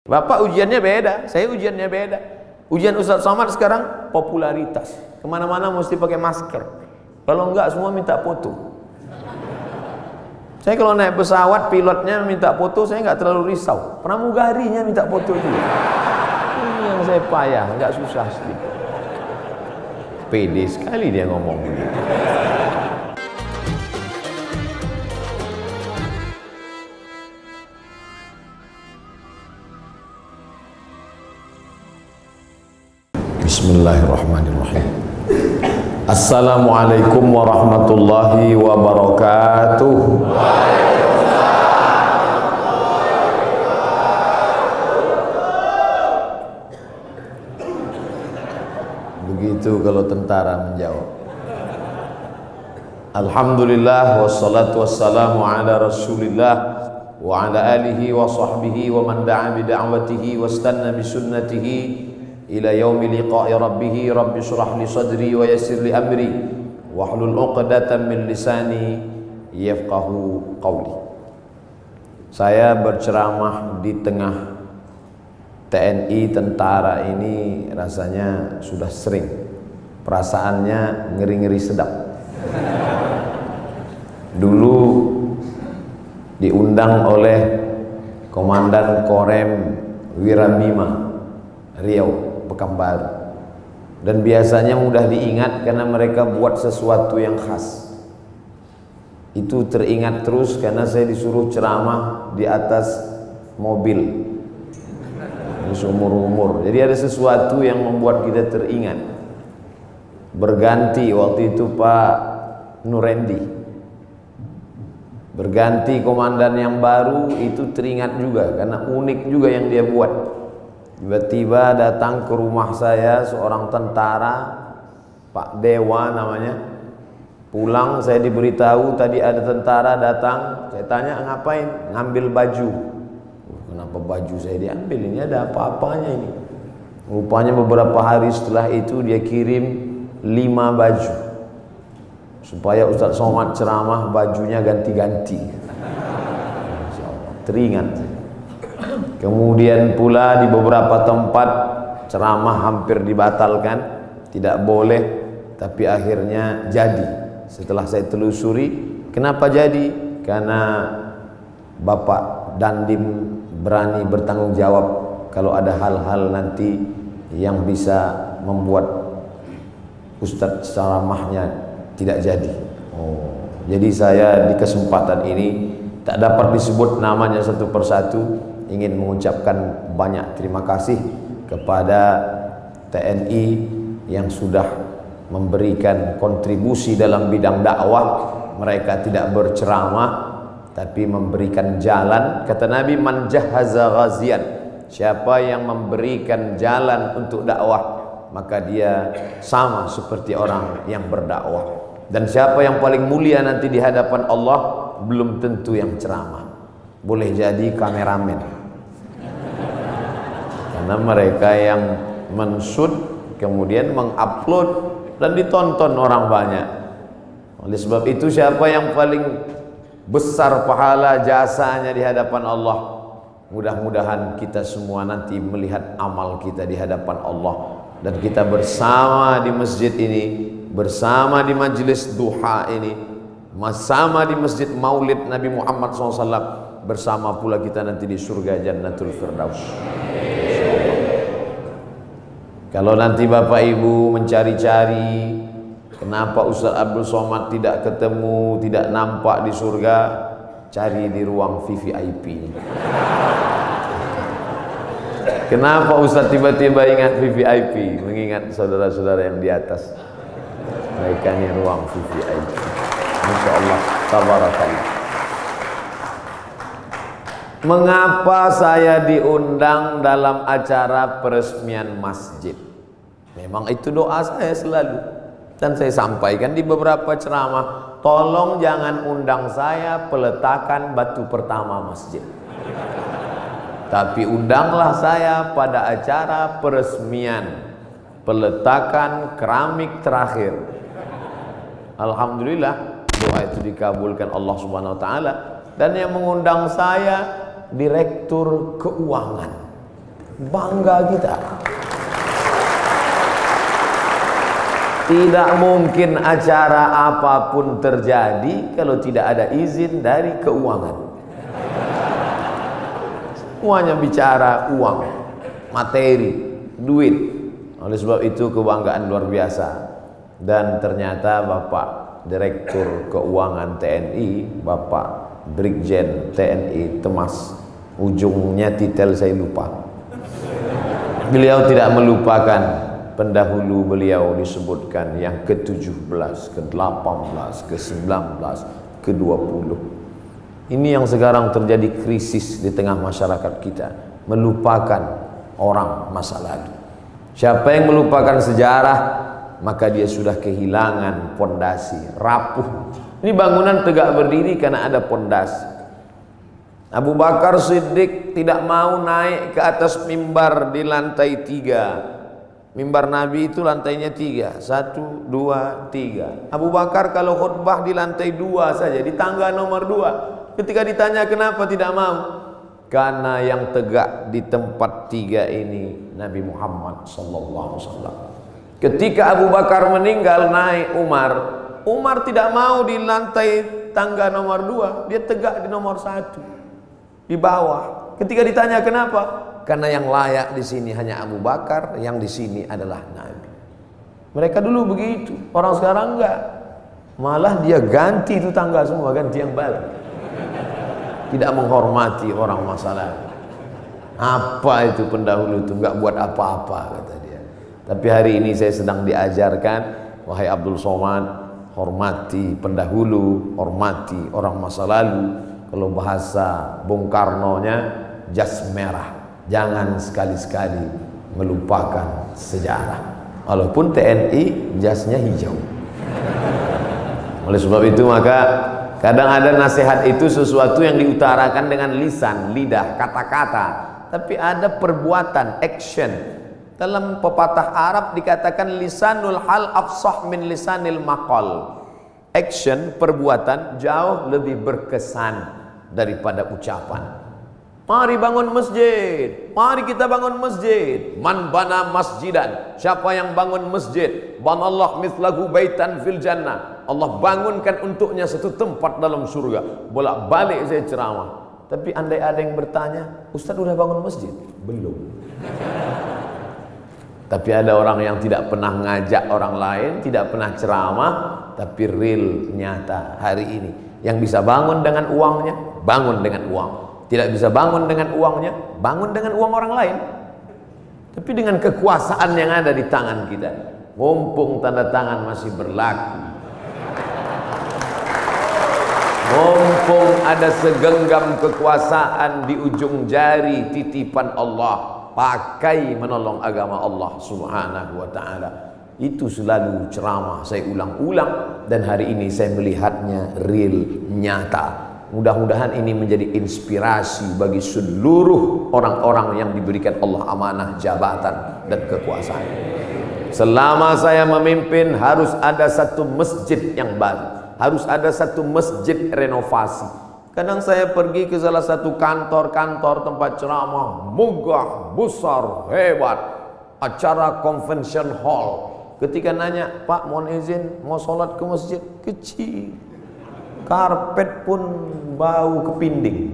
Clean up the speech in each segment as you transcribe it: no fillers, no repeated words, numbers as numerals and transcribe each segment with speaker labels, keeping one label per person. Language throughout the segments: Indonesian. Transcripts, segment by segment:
Speaker 1: Bapak ujiannya beda, saya ujiannya beda. Ujian Ustaz Somad sekarang popularitas. Kemana-mana mesti pakai masker. Kalau enggak semua minta foto. Saya kalau naik pesawat pilotnya minta foto, saya nggak terlalu risau. Pramugarinya minta foto juga. Ini yang saya payah, nggak susah sedikit. Pede sekali dia ngomong begitu. Bismillahirrahmanirrahim. Assalamualaikum warahmatullahi wabarakatuh. Begitu kalau tentara menjawab. Alhamdulillah wassalatu wassalamu ala Rasulillah wa ala alihi wa sahbihi wa man da'a bi da'watihi wastanna bi sunnatihi ila yaumi liqa'i rabbih. Rabbi shrah li sadri wa yassir li amri wahlul 'uqdatam min lisani yafqahu qawli. Saya berceramah di tengah TNI, tentara ini rasanya sudah sering. Perasaannya ngeri-ngeri sedap. Dulu diundang oleh Komandan Korem Wirabima Riau Pekanbaru, dan biasanya mudah diingat karena mereka buat sesuatu yang khas. Itu teringat terus karena saya disuruh ceramah di atas mobil seumur-umur. Jadi ada sesuatu yang membuat kita teringat. Berganti waktu itu Pak Nurendi, berganti komandan yang baru, itu teringat juga karena unik juga yang dia buat. Tiba-tiba datang ke rumah saya seorang tentara, Pak Dewa namanya. Pulang saya diberitahu tadi ada tentara datang. Saya tanya ngapain? Ngambil baju. Kenapa baju saya diambil? Ini ada apa-apanya ini? Rupanya beberapa hari setelah itu dia kirim 5 baju supaya Ustaz Somad ceramah bajunya ganti-ganti. Teringat. Kemudian pula di beberapa tempat ceramah hampir dibatalkan, tidak boleh, tapi akhirnya jadi. Setelah saya telusuri, kenapa jadi? Karena Bapak Dandim berani bertanggung jawab kalau ada hal-hal nanti yang bisa membuat Ustadz ceramahnya tidak jadi. Jadi saya di kesempatan ini tak dapat disebut namanya satu persatu, ingin mengucapkan banyak terima kasih kepada TNI yang sudah memberikan kontribusi dalam bidang dakwah. Mereka tidak berceramah tapi memberikan jalan. Kata Nabi, man jahaza ghazian, siapa yang memberikan jalan untuk dakwah maka dia sama seperti orang yang berdakwah. Dan siapa yang paling mulia nanti di hadapan Allah belum tentu yang ceramah, boleh jadi kameramen. Karena mereka yang menshoot kemudian mengupload dan ditonton orang banyak. Oleh sebab itu siapa yang paling besar pahala jasanya di hadapan Allah? Mudah-mudahan kita semua nanti melihat amal kita di hadapan Allah, dan kita bersama di masjid ini, bersama di majelis duha ini, bersama di masjid Maulid Nabi Muhammad SAW, bersama pula kita nanti di surga Jannatul Firdaus. Kalau nanti Bapak Ibu mencari-cari kenapa Ustaz Abdul Somad tidak ketemu, tidak nampak di surga, cari di ruang VVIP. Kenapa Ustaz tiba-tiba ingat VVIP? Mengingat saudara-saudara yang di atas. Mereka ini ruang VVIP. Masya Allah, tabarakallah. Mengapa saya diundang dalam acara peresmian masjid? Memang itu doa saya selalu, dan saya sampaikan di beberapa ceramah. Tolong jangan undang saya peletakan batu pertama masjid, tapi undanglah saya pada acara peresmian peletakan keramik terakhir. Alhamdulillah doa itu dikabulkan Allah Subhanahu wa taala, dan yang mengundang saya Direktur Keuangan. Bangga kita. Tidak mungkin acara apapun terjadi kalau tidak ada izin dari keuangan. Semuanya bicara uang, materi, duit. Oleh sebab itu kebanggaan luar biasa. Dan ternyata Bapak Direktur Keuangan TNI, Bapak Brigjen TNI Temas, ujungnya titel saya lupa. Beliau tidak melupakan pendahulu beliau disebutkan yang ke-17, ke-18, ke-19, ke-20. Ini yang sekarang terjadi krisis di tengah masyarakat kita, melupakan orang masa lalu. Siapa yang melupakan sejarah, maka dia sudah kehilangan pondasi, rapuh. Ini bangunan tegak berdiri karena ada pondasi. Abu Bakar Siddiq tidak mau naik ke atas mimbar di lantai 3. Mimbar Nabi itu lantainya 3, 1, 2, 3. Abu Bakar kalau khutbah di lantai 2 saja, di tangga nomor 2. Ketika ditanya kenapa tidak mau, karena yang tegak di tempat 3 ini Nabi Muhammad SAW. Ketika Abu Bakar meninggal, naik Umar tidak mau di lantai tangga nomor 2, dia tegak di nomor 1, di bawah. Ketika ditanya kenapa, karena yang layak di sini hanya Abu Bakar, yang di sini adalah Nabi. Mereka dulu begitu, orang sekarang enggak. Malah dia ganti itu tangga semua, ganti yang baru. Tidak menghormati orang masa lalu. Apa itu pendahulu itu, enggak buat apa-apa kata dia. Tapi hari ini saya sedang diajarkan, wahai Abdul Somad, hormati pendahulu, hormati orang masa lalu. Kalau bahasa Bung Karno-nya, jas merah. Jangan sekali-sekali melupakan sejarah. Walaupun TNI jasnya hijau. Oleh sebab itu maka kadang ada nasihat itu sesuatu yang diutarakan dengan lisan, lidah, kata-kata, tapi ada perbuatan, action. Dalam pepatah Arab dikatakan lisanul hal afsah min lisanil maqal. Action, perbuatan jauh lebih berkesan daripada ucapan. Mari bangun masjid, mari kita bangun masjid. Man bana masjidan, siapa yang bangun masjid, banallah mithlahu baitan fil jannah, Allah bangunkan untuknya satu tempat dalam surga. Bolak-balik saya ceramah, tapi andai ada yang bertanya, Ustaz udah bangun masjid? Belum. Tapi ada orang yang tidak pernah ngajak orang lain, tidak pernah ceramah, tapi real, nyata hari ini. Yang bisa bangun dengan uangnya, bangun dengan uang. Tidak bisa bangun dengan uangnya, bangun dengan uang orang lain. Tapi dengan kekuasaan yang ada di tangan kita, mumpung tanda tangan masih berlaku, mumpung ada segenggam kekuasaan di ujung jari titipan Allah, pakai menolong agama Allah Subhanahu wa ta'ala. Itu selalu ceramah saya ulang-ulang, dan hari ini saya melihatnya real, nyata. Mudah-mudahan ini menjadi inspirasi bagi seluruh orang-orang yang diberikan Allah amanah jabatan dan kekuasaan. Selama saya memimpin harus ada satu masjid yang baru, harus ada satu masjid renovasi. Kadang saya pergi ke salah satu kantor-kantor tempat ceramah, megah, besar, hebat, acara convention hall. Ketika nanya, Pak mohon izin mau sholat ke masjid, kecil, karpet pun bau kepinding.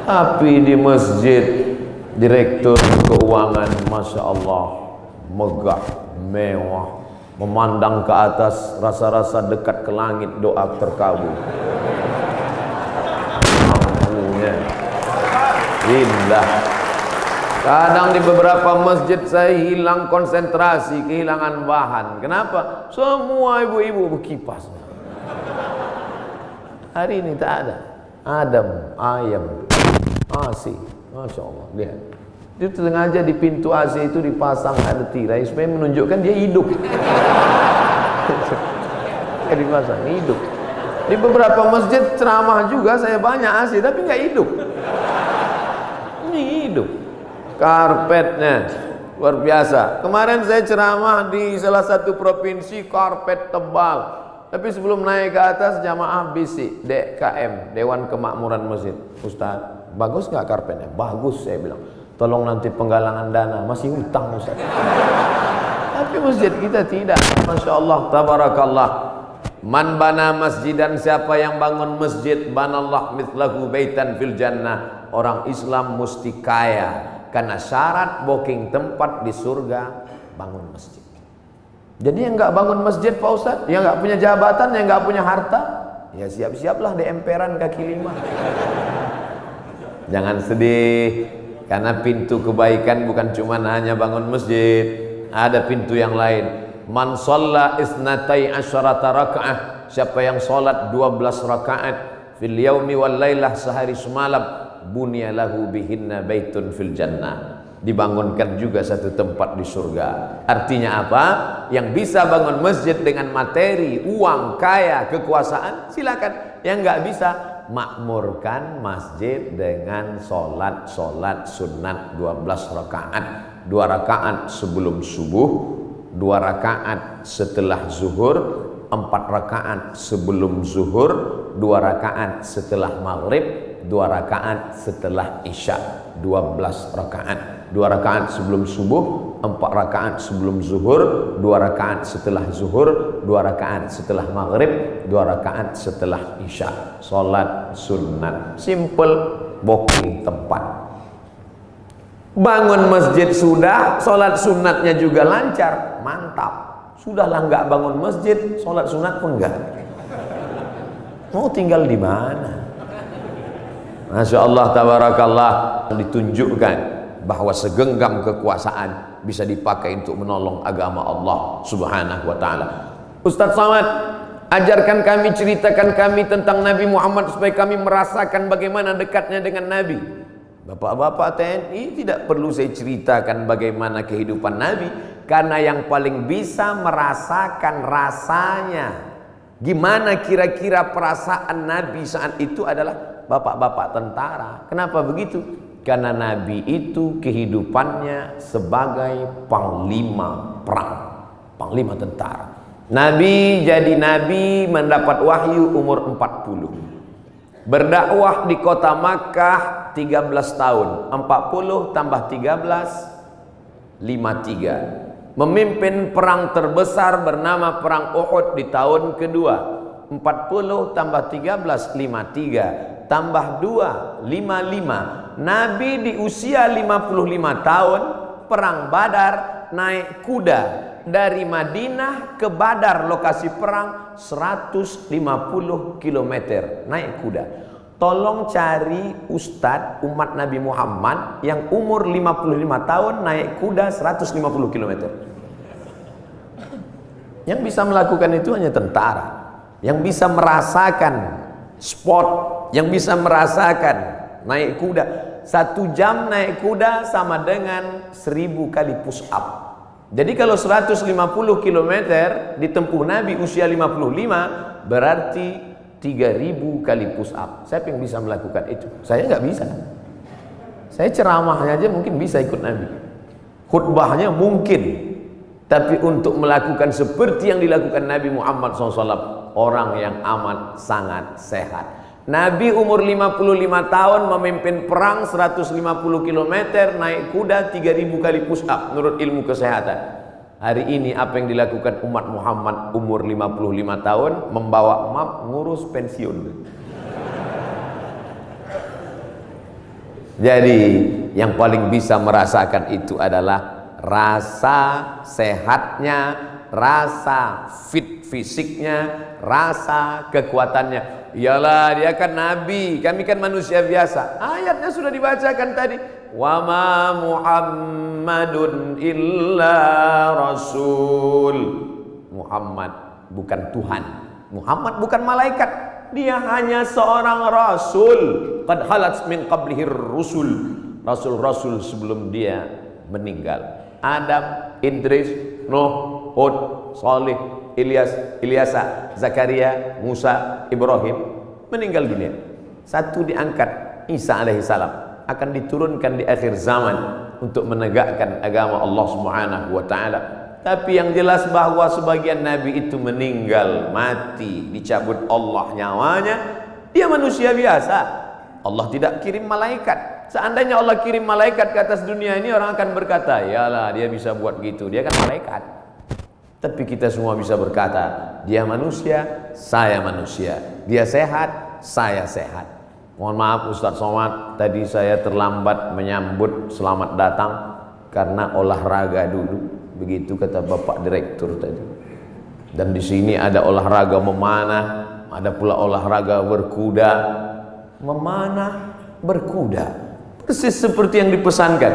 Speaker 1: Tapi di masjid direktur keuangan, Masya Allah, megah, mewah, memandang ke atas, rasa-rasa dekat ke langit, doa terkabul. Mampunya indah. Kadang di beberapa masjid saya hilang konsentrasi, kehilangan bahan. Kenapa? Semua ibu-ibu berkipas. Hari ini tak ada Adam, ayam, AC. Masya Allah, lihat. Dia sengaja di pintu AC itu dipasang ada tirai supaya menunjukkan dia hidup. Dipasang hidup. Di beberapa masjid ceramah juga saya banyak AC tapi nggak hidup. Ini hidup. Karpetnya luar biasa. Kemarin saya ceramah di salah satu provinsi, karpet tebal. Tapi sebelum naik ke atas, jamaah bisik, DKM, Dewan Kemakmuran Masjid. Ustaz, Bagus nggak karpetnya? Bagus, saya bilang. Tolong nanti penggalangan dana, masih hutang Ustaz. Tapi masjid kita tidak. Masya Allah, tabarakallah. Man bana masjidan, siapa yang bangun masjid, banallah mithlahu baitan fil jannah. Orang Islam mesti kaya, karena syarat booking tempat di surga bangun masjid. Jadi yang nggak bangun masjid Pak Ustaz, yang nggak punya jabatan, yang nggak punya harta, ya siap-siaplah di emperan kaki lima. Jangan sedih, karena pintu kebaikan bukan cuma hanya bangun masjid, ada pintu yang lain. Man shalla isnatai asyarata raka'ah, siapa yang sholat 12 rakaat fil yaumi wal lailah, sehari semalam, bunya lahu bihinna baitun fil jannah, dibangunkan juga satu tempat di surga. Artinya apa? Yang bisa bangun masjid dengan materi, uang, kaya, kekuasaan, silakan. Yang nggak bisa, makmurkan masjid dengan sholat sunat 12 rakaat. 2 rakaat sebelum subuh, 2 rakaat setelah zuhur, 4 rakaat sebelum zuhur, 2 rakaat setelah maghrib, 2 rakaat setelah isya. 12 rakaat. 2 rakaat sebelum subuh, 4 rakaat sebelum zuhur, 2 rakaat setelah zuhur, 2 rakaat setelah maghrib, 2 rakaat setelah isya. Salat sunat, simple, booking tempat. Bangun masjid sudah, salat sunatnya juga lancar, mantap. Sudahlah nggak bangun masjid, salat sunat pun enggak. Mau tinggal di mana? Masya Allah, tabarakallah. Ditunjukkan bahwa segenggam kekuasaan bisa dipakai untuk menolong agama Allah subhanahu wa ta'ala. Ustaz Samad, ajarkan kami, ceritakan kami tentang Nabi Muhammad supaya kami merasakan bagaimana dekatnya dengan Nabi. Bapak-bapak TNI, tidak perlu saya ceritakan bagaimana kehidupan Nabi, karena yang paling bisa merasakan rasanya, gimana kira-kira perasaan Nabi saat itu adalah bapak-bapak tentara. Kenapa begitu? Karena Nabi itu kehidupannya sebagai panglima perang, panglima tentara. Nabi jadi Nabi mendapat wahyu umur 40. Berdakwah di kota Makkah 13 tahun. 40 tambah 13, 53. Memimpin perang terbesar bernama Perang Uhud di tahun kedua. 40 tambah 13, 53. Tambah 2, 55. Nabi di usia 55 tahun, Perang Badar, naik kuda dari Madinah ke Badar, lokasi perang 150 km naik kuda. Tolong cari ustadz umat Nabi Muhammad yang umur 55 tahun naik kuda 150 km. Yang bisa melakukan itu hanya tentara, yang bisa merasakan sport, yang bisa merasakan naik kuda. 1 jam naik kuda sama dengan 1000 kali push up. Jadi kalau 150 km ditempuh Nabi usia 55, berarti 3000 kali push up. Siapa yang bisa melakukan itu? Saya nggak bisa. Saya ceramahnya aja mungkin bisa ikut Nabi, khutbahnya mungkin, tapi untuk melakukan seperti yang dilakukan Nabi Muhammad SAW, orang yang amat sangat sehat. Nabi umur 55 tahun memimpin perang 150 km, naik kuda 3000 kali push up menurut ilmu kesehatan. Hari ini apa yang dilakukan umat Muhammad umur 55 tahun? Membawa map ngurus pensiun. Jadi yang paling bisa merasakan itu adalah rasa sehatnya, rasa fit fisiknya, rasa kekuatannya. Iyalah, dia kan Nabi, kami kan manusia biasa. Ayatnya sudah dibacakan tadi. Wa ma Muhammadun illa rasul. Muhammad bukan Tuhan, Muhammad bukan malaikat, dia hanya seorang rasul. Qad halat min qablihir rusul. Rasul-rasul sebelum dia meninggal. Adam, Idris, Nuh, Hud, Salih, Ilyas, Ilyasa, Zakaria, Musa, Ibrahim meninggal dunia. Satu diangkat, Isa alaihissalam akan diturunkan di akhir zaman untuk menegakkan agama Allah Subhanahu wa taala. Tapi yang jelas bahwa sebagian nabi itu meninggal, mati, dicabut Allah nyawanya. Dia manusia biasa. Allah tidak kirim malaikat. Seandainya Allah kirim malaikat ke atas dunia ini, orang akan berkata, yalah dia bisa buat gitu, dia kan malaikat. Tapi kita semua bisa berkata, dia manusia, saya manusia. Dia sehat, saya sehat. Mohon maaf Ustadz Somad, tadi saya terlambat menyambut selamat datang karena olahraga dulu. Begitu kata Bapak Direktur tadi. Dan di sini ada olahraga memanah, ada pula olahraga berkuda. Memanah, berkuda, persis seperti yang dipesankan.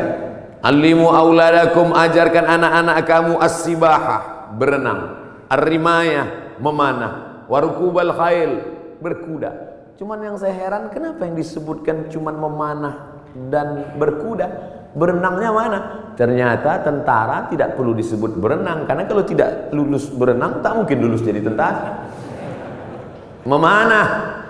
Speaker 1: Alimu auladakum, ajarkan anak-anak kamu as-sibahah, berenang, ar-rimayah, memanah, warukubal khail, berkuda. Cuman yang saya heran, kenapa yang disebutkan cuman memanah dan berkuda? Berenangnya mana? Ternyata tentara tidak perlu disebut berenang, karena kalau tidak lulus berenang tak mungkin lulus jadi tentara. Memanah,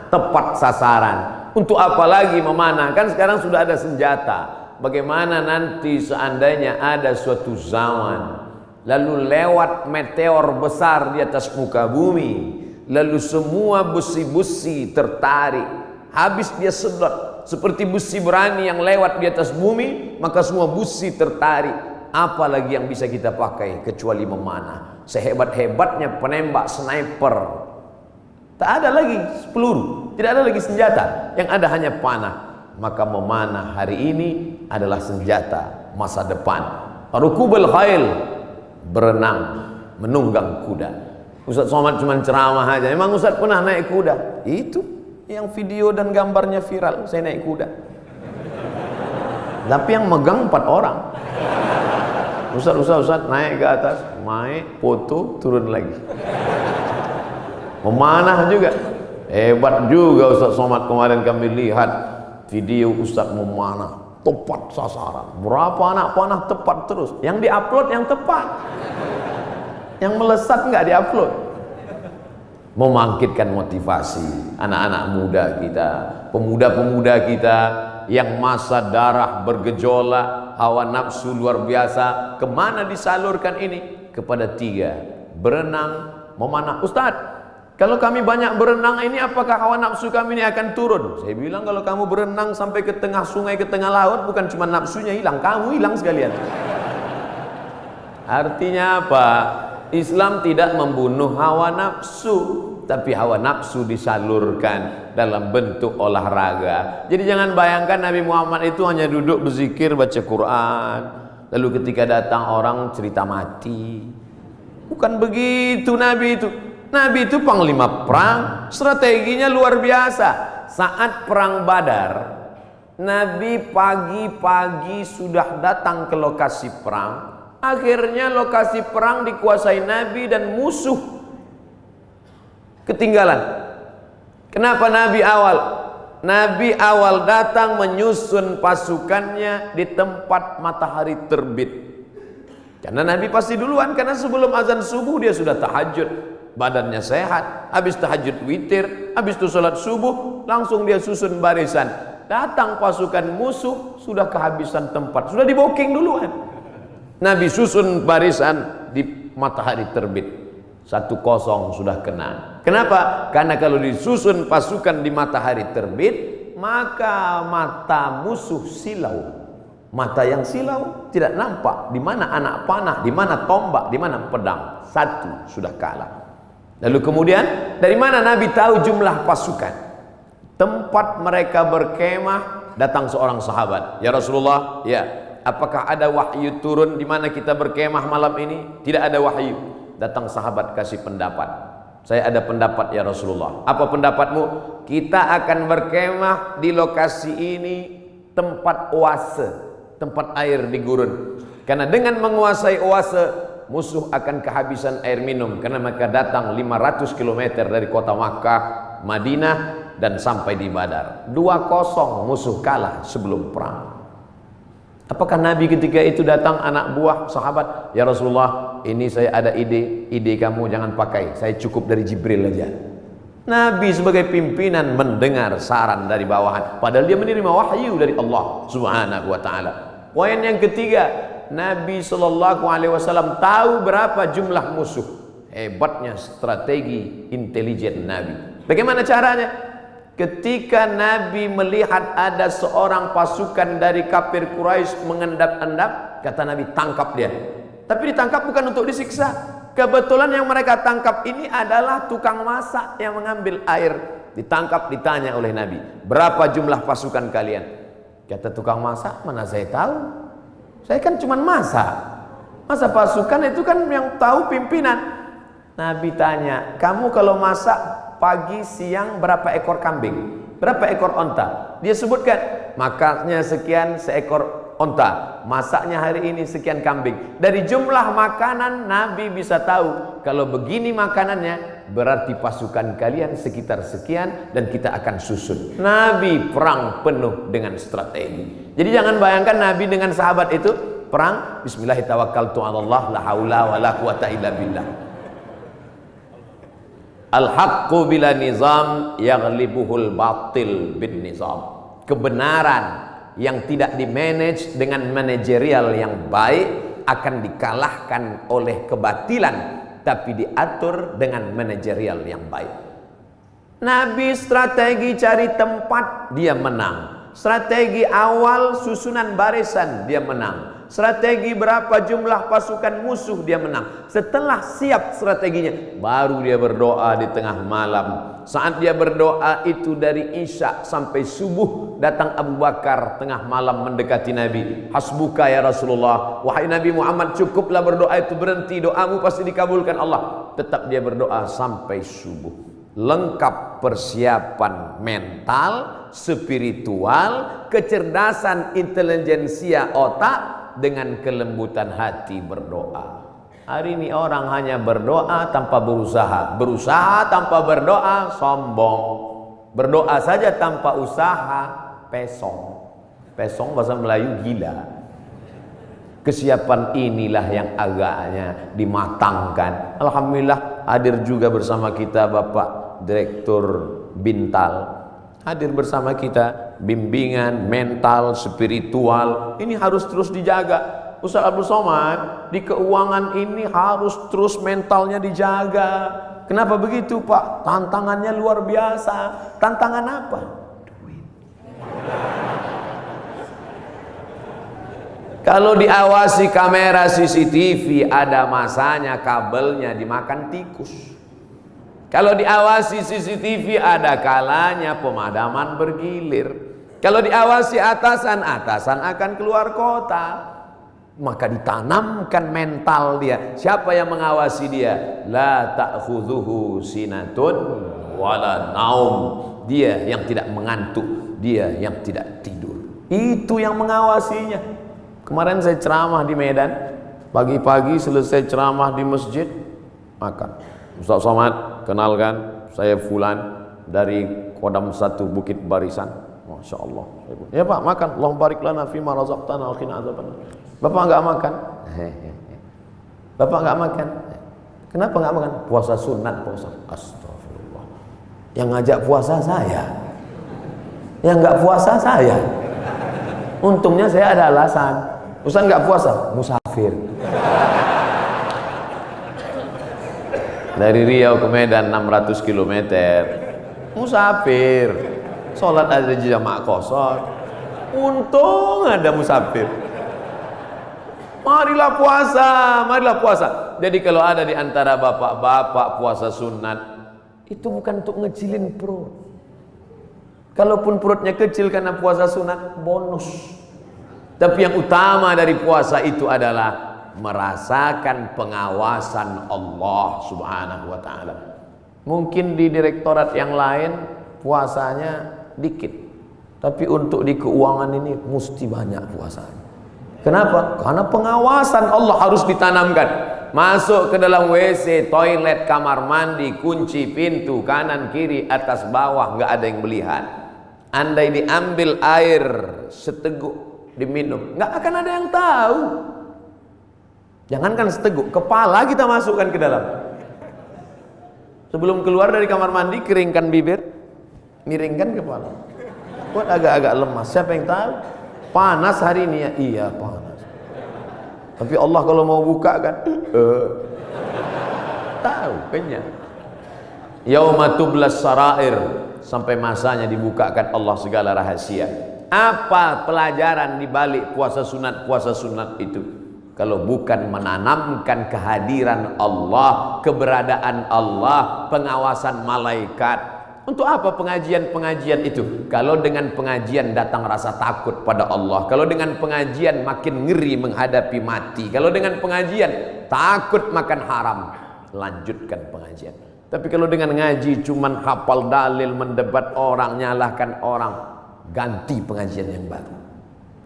Speaker 1: tepat sasaran. Untuk apa lagi memanah? Kan sekarang sudah ada senjata. Bagaimana nanti seandainya ada suatu zaman lalu lewat meteor besar di atas muka bumi, lalu semua besi-besi tertarik, habis dia sedot seperti besi berani yang lewat di atas bumi, maka semua besi tertarik. Apa lagi yang bisa kita pakai kecuali memanah? Sehebat-hebatnya penembak sniper, tak ada lagi peluru, tidak ada lagi senjata, yang ada hanya panah. Maka memanah hari ini adalah senjata masa depan. Rukubul khail, berenang, menunggang kuda. Ustadz Somad cuma ceramah aja. Emang Ustadz pernah naik kuda? Itu yang video dan gambarnya viral, saya naik kuda. Tapi yang megang 4 orang. Ustadz naik ke atas, naik, foto, turun lagi. Memanah juga. Hebat juga Ustadz Somad. Kemarin kami lihat video Ustadz memanah, tepat sasaran. Berapa anak panah tepat terus. Yang diupload yang tepat, yang melesat nggak diupload. Membangkitkan motivasi anak-anak muda kita, pemuda-pemuda kita yang masa darah bergejolak, hawa nafsu luar biasa. Kemana disalurkan ini? Kepada 3, berenang, memanah. Ustadz, kalau kami banyak berenang ini, apakah hawa nafsu kami ini akan turun? Saya bilang, kalau kamu berenang sampai ke tengah sungai, ke tengah laut, bukan cuma nafsunya hilang, kamu hilang sekalian. Artinya apa? Islam tidak membunuh hawa nafsu, tapi hawa nafsu disalurkan dalam bentuk olahraga. Jadi jangan bayangkan Nabi Muhammad itu hanya duduk berzikir, baca Quran, lalu ketika datang orang cerita mati. Bukan begitu Nabi itu. Nabi itu panglima perang, strateginya luar biasa. Saat perang Badar, Nabi pagi-pagi sudah datang ke lokasi perang. Akhirnya lokasi perang dikuasai Nabi dan musuh ketinggalan. Kenapa Nabi awal? Nabi awal datang menyusun pasukannya di tempat matahari terbit. Karena Nabi pasti duluan, karena sebelum azan subuh dia sudah tahajud. Badannya sehat, habis tahajud witir, habis itu sholat subuh, langsung dia susun barisan. Datang pasukan musuh, sudah kehabisan tempat, sudah di booking duluan. Nabi susun barisan di matahari terbit. 1-0 sudah kena. Kenapa? Karena kalau disusun pasukan di matahari terbit, maka mata musuh silau. Mata yang silau tidak nampak di mana anak panah, di mana tombak, di mana pedang. 1 sudah kalah. Lalu kemudian dari mana Nabi tahu jumlah pasukan? Tempat mereka berkemah, datang seorang sahabat. Ya Rasulullah, ya, apakah ada wahyu turun di mana kita berkemah malam ini? Tidak ada wahyu. Datang sahabat kasih pendapat. Saya ada pendapat ya Rasulullah. Apa pendapatmu? Kita akan berkemah di lokasi ini, tempat oase, tempat air di gurun. Karena dengan menguasai oase, musuh akan kehabisan air minum, karena mereka datang 500 km dari kota Makkah, Madinah, dan sampai di Badar. 2-0 musuh kalah sebelum perang. Apakah Nabi ketika itu datang anak buah sahabat, ya Rasulullah, ini saya ada ide kamu jangan pakai, saya cukup dari Jibril aja. Nabi sebagai pimpinan mendengar saran dari bawahan, padahal dia menerima wahyu dari Allah Subhanahu wa taala. Poin yang ketiga, Nabi SAW tahu berapa jumlah musuh. Hebatnya strategi intelijen Nabi. Bagaimana caranya? Ketika Nabi melihat ada seorang pasukan dari kafir Quraisy mengendap-endap, kata Nabi, tangkap dia. Tapi ditangkap bukan untuk disiksa. Kebetulan yang mereka tangkap ini adalah tukang masak yang mengambil air. Ditangkap, ditanya oleh Nabi, berapa jumlah pasukan kalian? Kata tukang masak, mana saya tahu, saya kan cuma masak. Masa pasukan itu kan yang tahu pimpinan. Nabi tanya, kamu kalau masak pagi siang berapa ekor kambing, berapa ekor onta? Dia sebutkan, makannya sekian seekor onta, masaknya hari ini sekian kambing. Dari jumlah makanan Nabi bisa tahu, kalau begini makanannya berarti pasukan kalian sekitar sekian dan kita akan susun. Nabi perang penuh dengan strategi. Jadi jangan bayangkan Nabi dengan sahabat itu perang bismillahirrahmanirrahim, la haula wala quwata illa billah. Al-haqqu bila nizam yaghlibuhul batil bin nizam. Kebenaran yang tidak dimanage dengan manajerial yang baik akan dikalahkan oleh kebatilan, tapi diatur dengan manajerial yang baik. Nabi strategi cari tempat, dia menang. Strategi awal susunan barisan, dia menang. Strategi berapa jumlah pasukan musuh, dia menang. Setelah siap strateginya, baru dia berdoa di tengah malam. Saat dia berdoa itu dari Isya sampai subuh, datang Abu Bakar tengah malam mendekati Nabi. Hasbuka ya Rasulullah, wahai Nabi Muhammad, cukuplah berdoa itu, berhenti, doamu pasti dikabulkan Allah. Tetap dia berdoa sampai subuh. Lengkap persiapan mental, spiritual, kecerdasan intelijensia otak, dengan kelembutan hati berdoa. Hari ini orang hanya berdoa tanpa berusaha, berusaha tanpa berdoa sombong, berdoa saja tanpa usaha pesong. Pesong bahasa Melayu gila. Kesiapan inilah yang agaknya dimatangkan. Alhamdulillah hadir juga bersama kita Bapak Direktur Bintal, hadir bersama kita. Bimbingan mental, spiritual ini harus terus dijaga. Ustaz Abdul Somad, di keuangan ini harus terus mentalnya dijaga. Kenapa begitu Pak? Tantangannya luar biasa. Tantangan apa? Duit. Kalau diawasi kamera CCTV, ada masanya kabelnya dimakan tikus. Kalau diawasi CCTV, ada kalanya pemadaman bergilir. Kalau diawasi atasan, atasan akan keluar kota. Maka ditanamkan mental dia. Siapa yang mengawasi dia? La ta'khudhuhu sinatun wala naum. Dia yang tidak mengantuk, dia yang tidak tidur. Itu yang mengawasinya. Kemarin saya ceramah di Medan. Pagi-pagi selesai ceramah di masjid, makan. Ustaz Somad, kenalkan, saya Fulan dari Kodam 1 Bukit Barisan. Masya Allah. Ya Pak, makan. Allahumma barik lana fima razaqtana wa qina adzabannar. Bapak enggak makan? Bapak enggak makan? Kenapa enggak makan? Puasa sunat, puasa. Astagfirullah. Yang ngajak puasa saya. Yang enggak puasa saya. Untungnya saya ada alasan. Ustaz enggak puasa, musafir. Dari Riau ke Medan 600 km. Musafir. Sholat ada jamaah kosong. Untung ada musafir. Marilah puasa, marilah puasa. Jadi kalau ada di antara bapak-bapak puasa sunat, itu bukan untuk ngecilin perut. Kalaupun perutnya kecil karena puasa sunat, bonus. Tapi yang utama dari puasa itu adalah merasakan pengawasan Allah Subhanahu wa ta'ala. Mungkin di direktorat yang lain puasanya dikit, tapi untuk di keuangan ini mesti banyak puasanya. Kenapa? Karena pengawasan Allah harus ditanamkan. Masuk ke dalam WC, toilet, kamar mandi, kunci pintu kanan kiri atas bawah, nggak ada yang melihat. Andai diambil air seteguk diminum, nggak akan ada yang tahu. Jangankan seteguk, kepala kita masukkan ke dalam. Sebelum keluar dari kamar mandi, keringkan bibir, miringkan kepala. Buat agak-agak lemas. Siapa yang tahu? Panas hari ini ya? Iya panas. Tapi Allah kalau mau buka kan, tahu kenyang. Yauma tublas sarair, sampai masanya dibukakan Allah segala rahasia. Apa pelajaran di balik puasa sunat itu? Kalau bukan menanamkan kehadiran Allah, keberadaan Allah, pengawasan malaikat. Untuk apa pengajian-pengajian itu? Kalau dengan pengajian datang rasa takut pada Allah, kalau dengan pengajian makin ngeri menghadapi mati, kalau dengan pengajian takut makan haram, lanjutkan pengajian. Tapi kalau dengan ngaji cuman hafal dalil, mendebat orang, nyalahkan orang, ganti pengajian yang baru.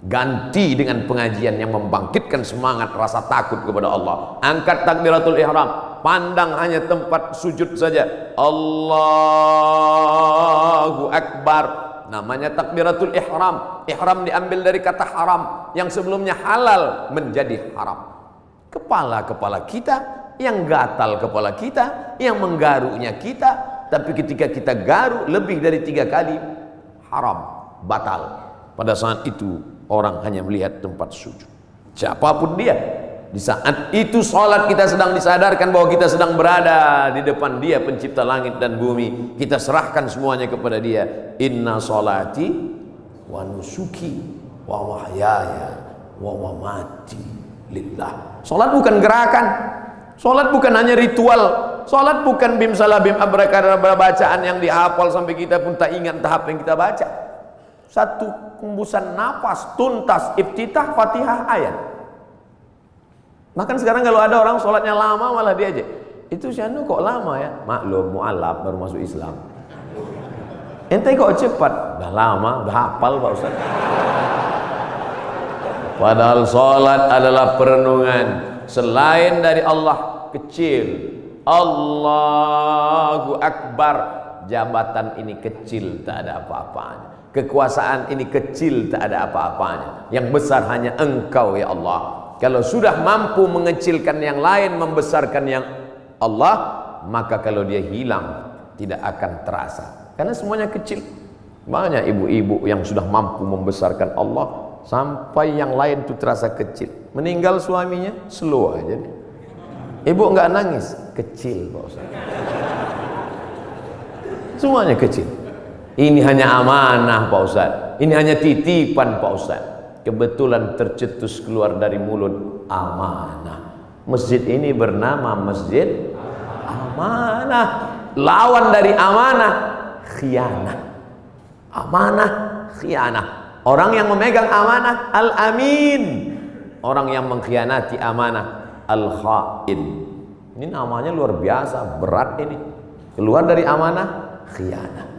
Speaker 1: Ganti dengan pengajian yang membangkitkan semangat rasa takut kepada Allah. Angkat takbiratul ihram, pandang hanya tempat sujud saja. Allahu Akbar. Namanya takbiratul ihram. Ihram diambil dari kata haram, yang sebelumnya halal menjadi haram. Kepala-kepala kita, yang gatal kepala kita, yang menggarunya kita. Tapi ketika kita garu lebih dari 3 kali, haram, batal. Pada saat itu orang hanya melihat tempat sujud. Siapapun dia, di saat itu sholat kita sedang disadarkan bahwa kita sedang berada di depan Dia pencipta langit dan bumi. Kita serahkan semuanya kepada Dia. Inna sholati wa nusuki wa mahyaya wa mamati lillah. Sholat bukan gerakan, sholat bukan hanya ritual, sholat bukan bim salabim abrakadabra bacaan yang dihafal sampai kita pun tak ingat tahap yang kita baca. Satu hembusan nafas tuntas, iftitah, fatihah, ayat. Bahkan sekarang kalau ada orang sholatnya lama malah diajak, itu Syanu kok lama ya? Maklum, mu'alaf baru masuk Islam. Ente kok cepat? Udah lama, udah hafal Pak Ustaz. Padahal sholat adalah perenungan. Selain dari Allah kecil, Allahu Akbar. Jabatan ini kecil, tak ada apa-apanya. Kekuasaan ini kecil, tak ada apa-apanya. Yang besar hanya Engkau ya Allah. Kalau sudah mampu mengecilkan yang lain, membesarkan yang Allah, maka kalau dia hilang tidak akan terasa. Karena semuanya kecil. Banyak ibu-ibu yang sudah mampu membesarkan Allah sampai yang lain itu terasa kecil. Meninggal suaminya, slow aja deh. Ibu enggak nangis, kecil Pak Ustaz. Semuanya kecil. Ini hanya amanah Pak Ustaz. Ini hanya titipan Pak Ustaz. Kebetulan tercetus keluar dari mulut amanah. Masjid ini bernama Masjid Amanah. Lawan dari amanah, khianah. Amanah, khianah. Orang yang memegang amanah, al-amin. Orang yang mengkhianati amanah, al-khain. Ini namanya luar biasa, berat ini. Keluar dari amanah, khianah.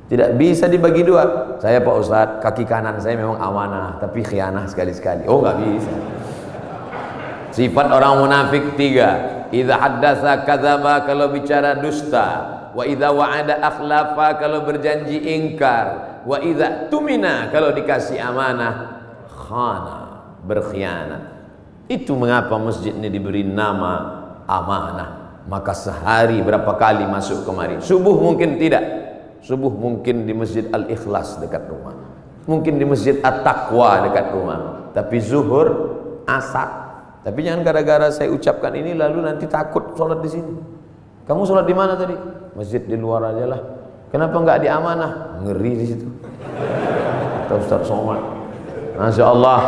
Speaker 1: Tidak bisa dibagi dua. Saya Pak Ustadz, kaki kanan saya memang amanah, tapi khianah sekali-sekali. Oh nggak bisa. Sifat orang munafik 3. Idza haddatsa kadzaba, kalau bicara dusta. Wa idza wa'ada akhlafa, kalau berjanji ingkar. Wa idza tumina, kalau dikasih amanah khana, berkhianat. Itu mengapa masjid ini diberi nama amanah. Maka sehari berapa kali masuk kemari? Subuh mungkin tidak. Subuh mungkin di Masjid Al-Ikhlas dekat rumah, mungkin di Masjid At-Taqwa dekat rumah. Tapi zuhur, asar. Tapi jangan gara-gara saya ucapkan ini lalu nanti takut sholat di sini. Kamu sholat di mana tadi? Masjid di luar aja lah. Kenapa enggak di amanah? Ngeri di situ. Ustaz Somad. Masya Allah.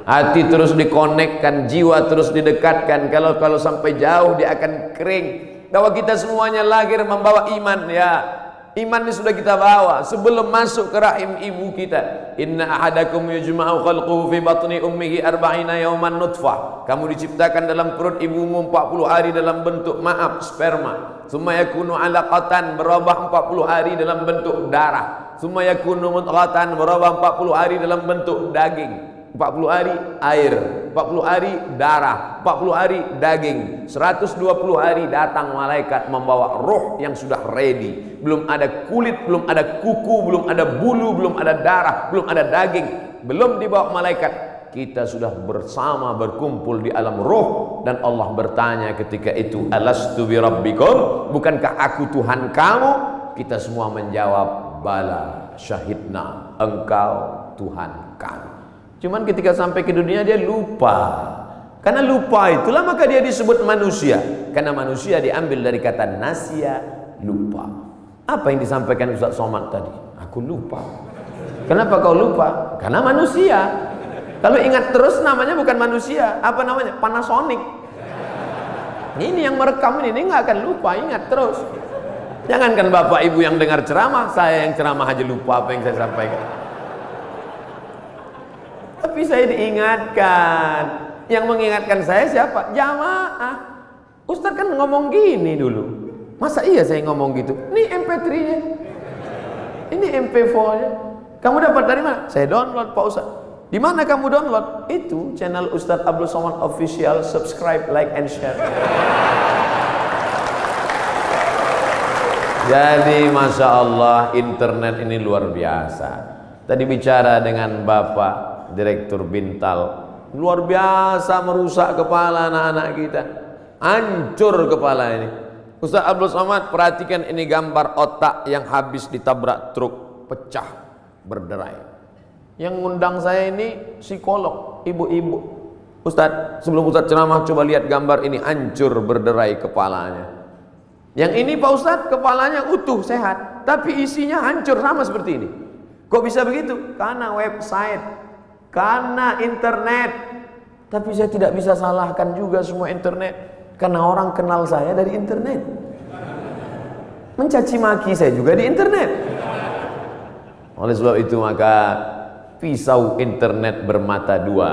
Speaker 1: Hati terus dikonekkan, jiwa terus didekatkan. Kalau sampai jauh dia akan kering. Bahwa kita semuanya lahir membawa iman ya. Iman ini sudah kita bawa sebelum masuk ke rahim ibu kita. Inna ahadakum yujma'u khalquhu fi batni ummihi 40 yawman nutfah. Kamu diciptakan dalam perut ibumu 40 hari dalam bentuk sperma. Tsumma yakunu 'alaqatan, berubah 40 hari dalam bentuk darah. Tsumma yakunu mudghatan, berubah 40 hari dalam bentuk daging. 40 hari air, 40 hari darah, 40 hari daging, 120 hari datang malaikat membawa roh yang sudah ready. Belum ada kulit, belum ada kuku, belum ada bulu, belum ada darah, belum ada daging, belum dibawa malaikat. Kita sudah bersama berkumpul di alam roh. Dan Allah bertanya ketika itu, alastu bi rabbikum, bukankah aku Tuhan kamu? Kita semua menjawab, bala syahidna, engkau Tuhan kami. Cuman ketika sampai ke dunia dia lupa. Karena lupa itulah maka dia disebut manusia. Karena manusia diambil dari kata nasya, lupa. Apa yang disampaikan Ustaz Somad tadi? Aku lupa. Kenapa kau lupa? Karena manusia. Kalau ingat terus namanya bukan manusia. Apa namanya? Panasonic. Ini yang merekam ini nggak akan lupa, ingat terus. Jangankan bapak ibu yang dengar ceramah, saya yang ceramah aja lupa apa yang saya sampaikan. Tapi saya diingatkan. Yang mengingatkan saya siapa? Jamaah. Ustaz kan ngomong gini dulu. Masa iya saya ngomong gitu? Ini MP3-nya. Ini MP4-nya. Kamu dapat dari mana? Saya download Pak Ustaz. Di mana kamu download? Itu channel Ustaz Abdul Somad Official. Subscribe, like, and share. Jadi Masya Allah, internet ini luar biasa. Tadi bicara dengan Bapak Direktur Bintal, luar biasa merusak kepala anak-anak kita. Hancur kepala ini. Ustaz Abdul Somad, perhatikan ini gambar otak yang habis ditabrak truk, pecah, berderai. Yang ngundang saya ini psikolog, ibu-ibu. Ustaz, sebelum Ustaz ceramah coba lihat gambar ini, hancur berderai kepalanya. Yang ini Pak Ustaz, kepalanya utuh, sehat, tapi isinya hancur sama seperti ini. Kok bisa begitu? Karena website, karena internet. Tapi saya tidak bisa salahkan juga semua internet. Karena orang kenal saya dari internet. Mencaci maki saya juga di internet. Oleh sebab itu maka pisau internet bermata dua,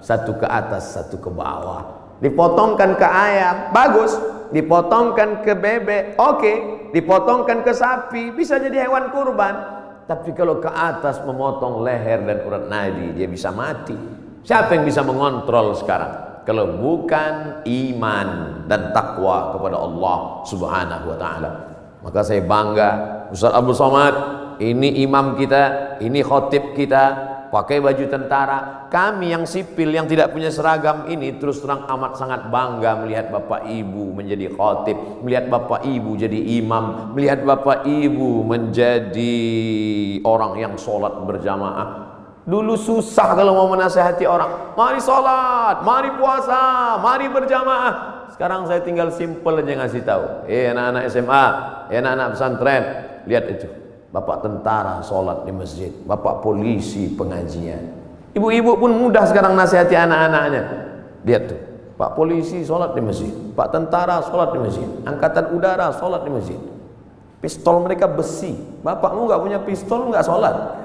Speaker 1: satu ke atas, satu ke bawah. Dipotongkan ke ayam, bagus. Dipotongkan ke bebek, oke. Dipotongkan ke sapi, bisa jadi hewan kurban. Tapi kalau ke atas memotong leher dan urat nadi, dia bisa mati. Siapa yang bisa mengontrol sekarang? Kalau bukan iman dan takwa kepada Allah Subhanahu wa ta'ala. Maka saya bangga, Ustaz Abdul Somad, ini imam kita, ini khotib kita, pakai baju tentara. Kami yang sipil, yang tidak punya seragam ini, terus terang amat sangat bangga melihat bapak ibu menjadi khotib, melihat bapak ibu jadi imam, melihat bapak ibu menjadi orang yang sholat berjamaah. Dulu susah kalau mau menasihati orang, mari sholat, mari puasa, mari berjamaah. Sekarang saya tinggal simple aja ngasih tahu. Anak-anak SMA, anak-anak pesantren, lihat itu, bapak tentara sholat di masjid, bapak polisi pengajian. Ibu-ibu pun mudah sekarang nasihati anak-anaknya. Lihat tuh, pak polisi sholat di masjid, pak tentara sholat di masjid, angkatan udara sholat di masjid. Pistol mereka besi, bapakmu nggak punya pistol nggak sholat.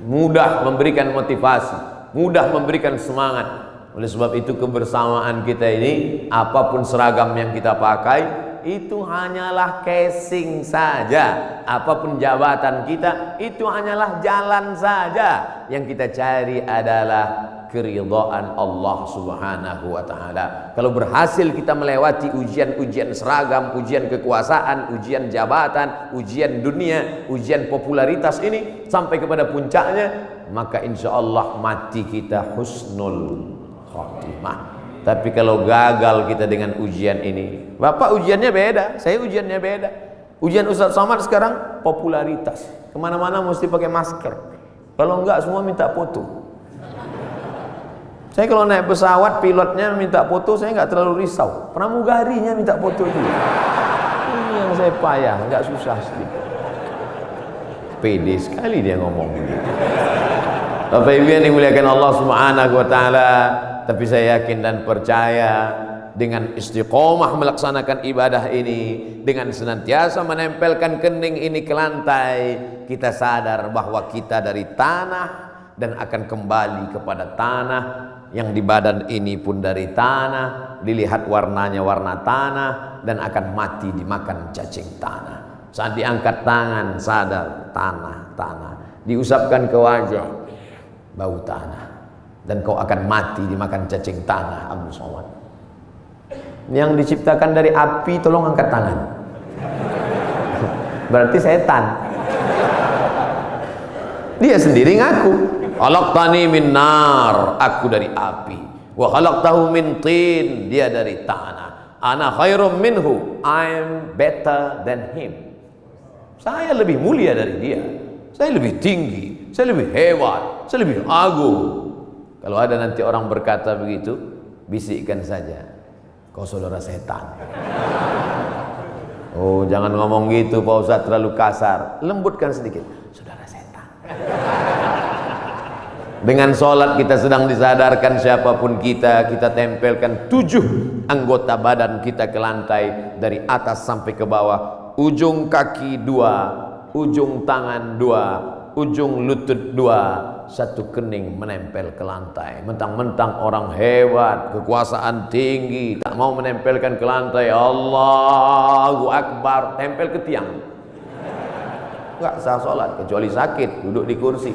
Speaker 1: Mudah memberikan motivasi, mudah memberikan semangat. Oleh sebab itu kebersamaan kita ini, apapun seragam yang kita pakai, itu hanyalah casing saja. Apapun jabatan kita, itu hanyalah jalan saja. Yang kita cari adalah keridhaan Allah Subhanahu wa ta'ala. Kalau berhasil kita melewati ujian-ujian seragam, ujian kekuasaan, ujian jabatan, ujian dunia, ujian popularitas ini sampai kepada puncaknya, maka insya Allah mati kita husnul khatimah. Tapi kalau gagal kita dengan ujian ini, Bapak ujiannya beda, saya ujiannya beda. Ujian Ustaz Somad sekarang popularitas, kemana-mana mesti pakai masker. Kalau enggak semua minta foto. Saya kalau naik pesawat, pilotnya minta foto, saya nggak terlalu risau. Pramugarinya minta foto juga. Ini yang saya payah, nggak susah sedikit. Pede sekali dia ngomong begitu. Bapak Ibu yang dimuliakan Allah Subhanahu wa ta'ala. Tapi saya yakin dan percaya dengan istiqomah melaksanakan ibadah ini, dengan senantiasa menempelkan kening ini ke lantai, kita sadar bahwa kita dari tanah dan akan kembali kepada tanah. Yang di badan ini pun dari tanah, dilihat warnanya warna tanah, dan akan mati dimakan cacing tanah. Saat diangkat tangan sadar tanah, diusapkan ke wajah bau tanah, dan kau akan mati dimakan cacing tanah. Abdul Somad yang diciptakan dari api, tolong angkat tangan. Berarti setan. Dia sendiri ngaku, khalaqtani min nar, aku dari api, wa khalaqtahu min tin, dia dari tanah. Ana khairum minhu, I'm better than him. Saya lebih mulia dari dia, saya lebih tinggi, saya lebih hebat, saya lebih agung. Kalau ada nanti orang berkata begitu, bisikkan saja, kau saudara setan. Oh, jangan ngomong gitu Pak Ustadz, terlalu kasar. Lembutkan sedikit. Saudara setan. Dengan sholat kita sedang disadarkan siapapun kita tempelkan 7 anggota badan kita ke lantai dari atas sampai ke bawah. Ujung kaki 2, ujung tangan 2, ujung lutut 2, 1 kening menempel ke lantai. Mentang-mentang orang hebat, kekuasaan tinggi, tak mau menempelkan ke lantai. Allahu Akbar, tempel ke tiang. Enggak sah sholat kecuali sakit, duduk di kursi.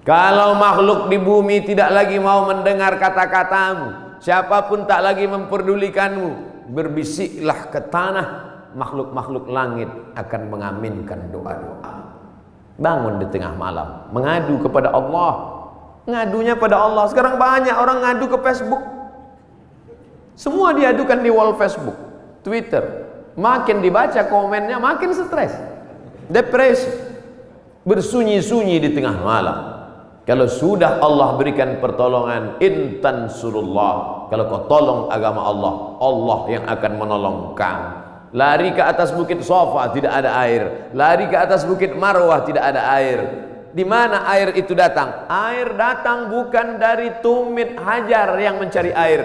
Speaker 1: Kalau makhluk di bumi tidak lagi mau mendengar kata-katamu, siapapun tak lagi memperdulikanmu, berbisiklah ke tanah, makhluk-makhluk langit akan mengaminkan doa-doa. Bangun di tengah malam, mengadu kepada Allah. Ngadunya pada Allah. Sekarang banyak orang ngadu ke Facebook. Semua diadukan di wall Facebook, Twitter. Makin dibaca komennya, makin stres, depresi, bersunyi-sunyi di tengah malam. Kalau sudah Allah berikan pertolongan, intan surullah, kalau kau tolong agama Allah, Allah yang akan menolong kamu. Lari ke atas bukit Safa tidak ada air, lari ke atas bukit Marwah tidak ada air. Di mana air itu datang? Air datang bukan dari tumit Hajar yang mencari air,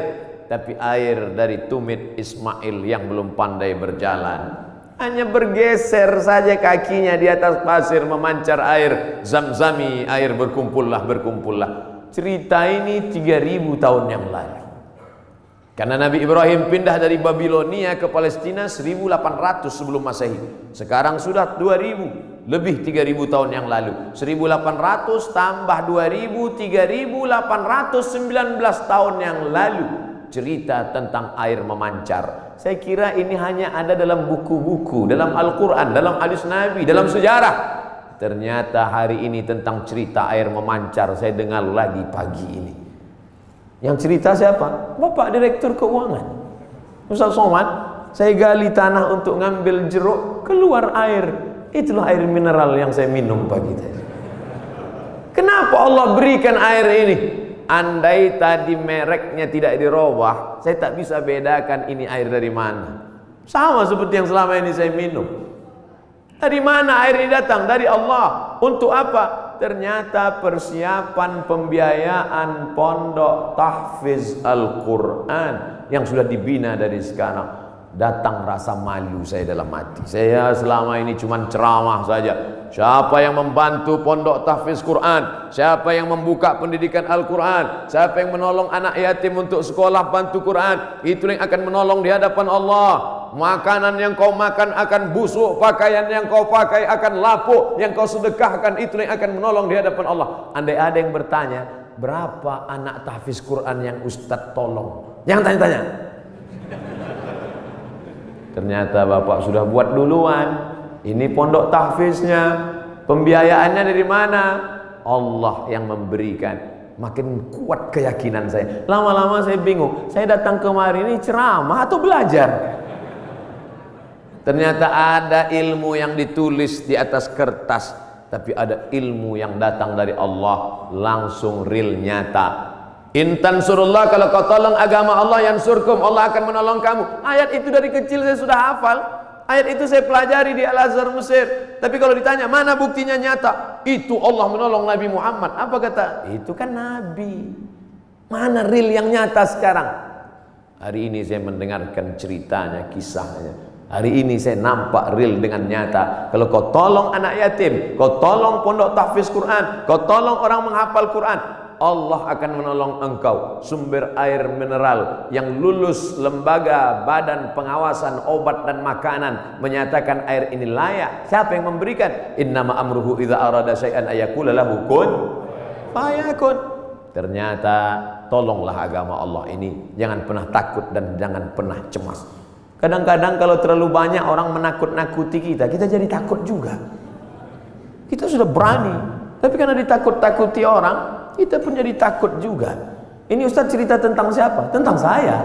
Speaker 1: tapi air dari tumit Ismail yang belum pandai berjalan. Hanya bergeser saja kakinya di atas pasir, memancar air Zamzami, air berkumpullah. Cerita ini 3000 tahun yang lalu. Karena Nabi Ibrahim pindah dari Babilonia ke Palestina 1800 sebelum Masehi. Sekarang sudah 2000, lebih 3000 tahun yang lalu. 1800 tambah 2000, 3819 tahun yang lalu. Cerita tentang air memancar. Saya kira ini hanya ada dalam buku-buku, dalam Al-Quran, dalam hadis Nabi, dalam sejarah. Ternyata hari ini tentang cerita air memancar saya dengar lagi pagi ini. Yang cerita siapa? Bapak Direktur Keuangan, Ustaz Somad. Saya gali tanah untuk ngambil jeruk, keluar air. Itulah air mineral yang saya minum pagi tadi. Kenapa Allah berikan air ini? Andai tadi mereknya tidak dirubah, saya tak bisa bedakan ini air dari mana. Sama seperti yang selama ini saya minum. Dari mana air ini datang? Dari Allah. Untuk apa? Ternyata persiapan pembiayaan pondok tahfiz Al-Quran yang sudah dibina dari sekarang. Datang rasa malu saya dalam hati. Saya selama ini cuma ceramah saja. Siapa yang membantu pondok tahfiz Quran, siapa yang membuka pendidikan Al-Quran, siapa yang menolong anak yatim untuk sekolah bantu Quran, itu yang akan menolong di hadapan Allah. Makanan yang kau makan akan busuk, pakaian yang kau pakai akan lapuk, yang kau sedekahkan itu yang akan menolong di hadapan Allah. Andai ada yang bertanya, berapa anak tahfiz Quran yang Ustadz tolong? Jangan tanya-tanya. Ternyata Bapak sudah buat duluan. Ini pondok tahfiznya, pembiayaannya dari mana? Allah yang memberikan. Makin kuat keyakinan saya. Lama-lama saya bingung. Saya datang kemari ini ceramah atau belajar? Ternyata ada ilmu yang ditulis di atas kertas, tapi ada ilmu yang datang dari Allah langsung real nyata. Intan surullah, kalau kau tolong agama Allah, yansurkum, Allah akan menolong kamu. Ayat itu dari kecil saya sudah hafal. Ayat itu saya pelajari di Al-Azhar Mesir. Tapi kalau ditanya mana buktinya nyata, itu Allah menolong Nabi Muhammad. Apa kata? Itu kan Nabi. Mana real yang nyata sekarang? Hari ini saya mendengarkan ceritanya, kisahnya. Hari ini saya nampak real dengan nyata. Kalau kau tolong anak yatim, kau tolong pondok tahfiz Quran, kau tolong orang menghafal Quran, Allah akan menolong engkau. Sumber air mineral yang lulus lembaga badan pengawasan obat dan makanan menyatakan air ini layak. Siapa yang memberikan? Innama amruhu idza arada syai'an ayaqula lahu kun fayakun. Ternyata tolonglah agama Allah ini. Jangan pernah takut dan jangan pernah cemas. Kadang-kadang kalau terlalu banyak orang menakut-nakuti kita, kita jadi takut juga. Kita sudah berani, tapi karena ditakut-takuti orang, kita pun jadi takut juga. Ini Ustaz cerita tentang siapa? Tentang saya.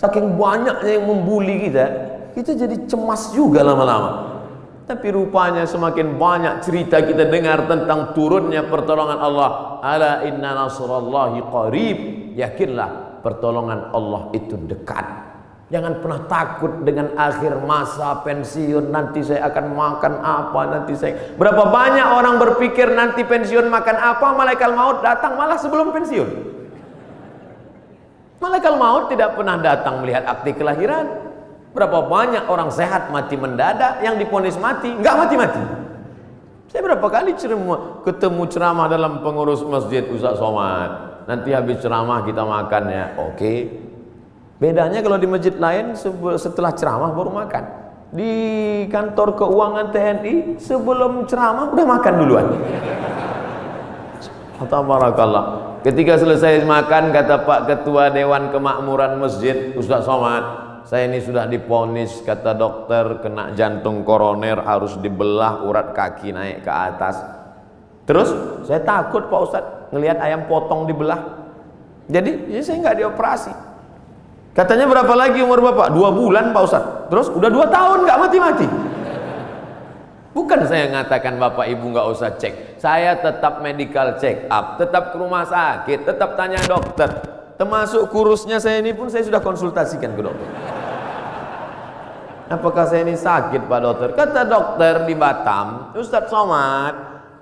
Speaker 1: Saking banyaknya yang membuli kita, kita jadi cemas juga lama-lama. Tapi rupanya semakin banyak cerita kita dengar tentang turunnya pertolongan Allah. Ala inna nasrallahi qarib. Yakinlah pertolongan Allah itu dekat. Jangan pernah takut dengan akhir masa pensiun, nanti saya akan makan apa, nanti saya... Berapa banyak orang berpikir nanti pensiun makan apa, malaikat maut datang malah sebelum pensiun. Malaikat maut tidak pernah datang melihat akte kelahiran. Berapa banyak orang sehat mati mendadak, yang divonis mati, nggak mati-mati. Saya berapa kali ketemu ceramah dalam pengurus masjid, Ustaz Somad, nanti habis ceramah kita makan ya, oke. Bedanya kalau di masjid lain setelah ceramah baru makan. Di kantor keuangan TNI sebelum ceramah udah makan duluan. Tabarakallah. Ketika selesai makan, kata Pak Ketua Dewan Kemakmuran Masjid, Ustaz Somad, saya ini sudah divonis, kata dokter, kena jantung koroner, harus dibelah urat kaki naik ke atas. Terus saya takut Pak Ustaz ngelihat ayam potong dibelah. Jadi ya saya nggak dioperasi. Katanya berapa lagi umur Bapak? 2 bulan Pak Ustaz. Terus udah 2 tahun nggak mati-mati. Bukan saya ngatakan Bapak Ibu nggak usah cek. Saya tetap medical check up, tetap ke rumah sakit, tetap tanya dokter. Termasuk kurusnya saya ini pun saya sudah konsultasikan ke dokter. Apakah saya ini sakit Pak Dokter? Kata dokter di Batam, Ustadz Somad,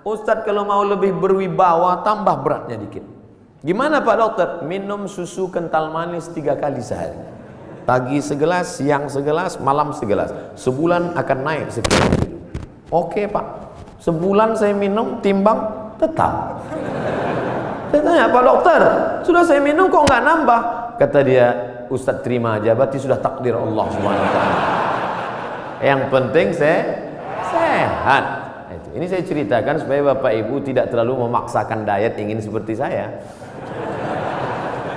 Speaker 1: Ustadz kalau mau lebih berwibawa tambah beratnya dikit. Gimana Pak Dokter? Minum susu kental manis 3 kali sehari. Pagi segelas, siang segelas, malam segelas. Sebulan akan naik sekian kilo. Oke Pak. Sebulan saya minum, timbang tetap. Saya tanya, Pak Dokter, sudah saya minum kok nggak nambah? Kata dia, Ustadz terima aja, berarti sudah takdir Allah SWT. Yang penting saya sehat. Ini saya ceritakan supaya Bapak Ibu tidak terlalu memaksakan diet ingin seperti saya.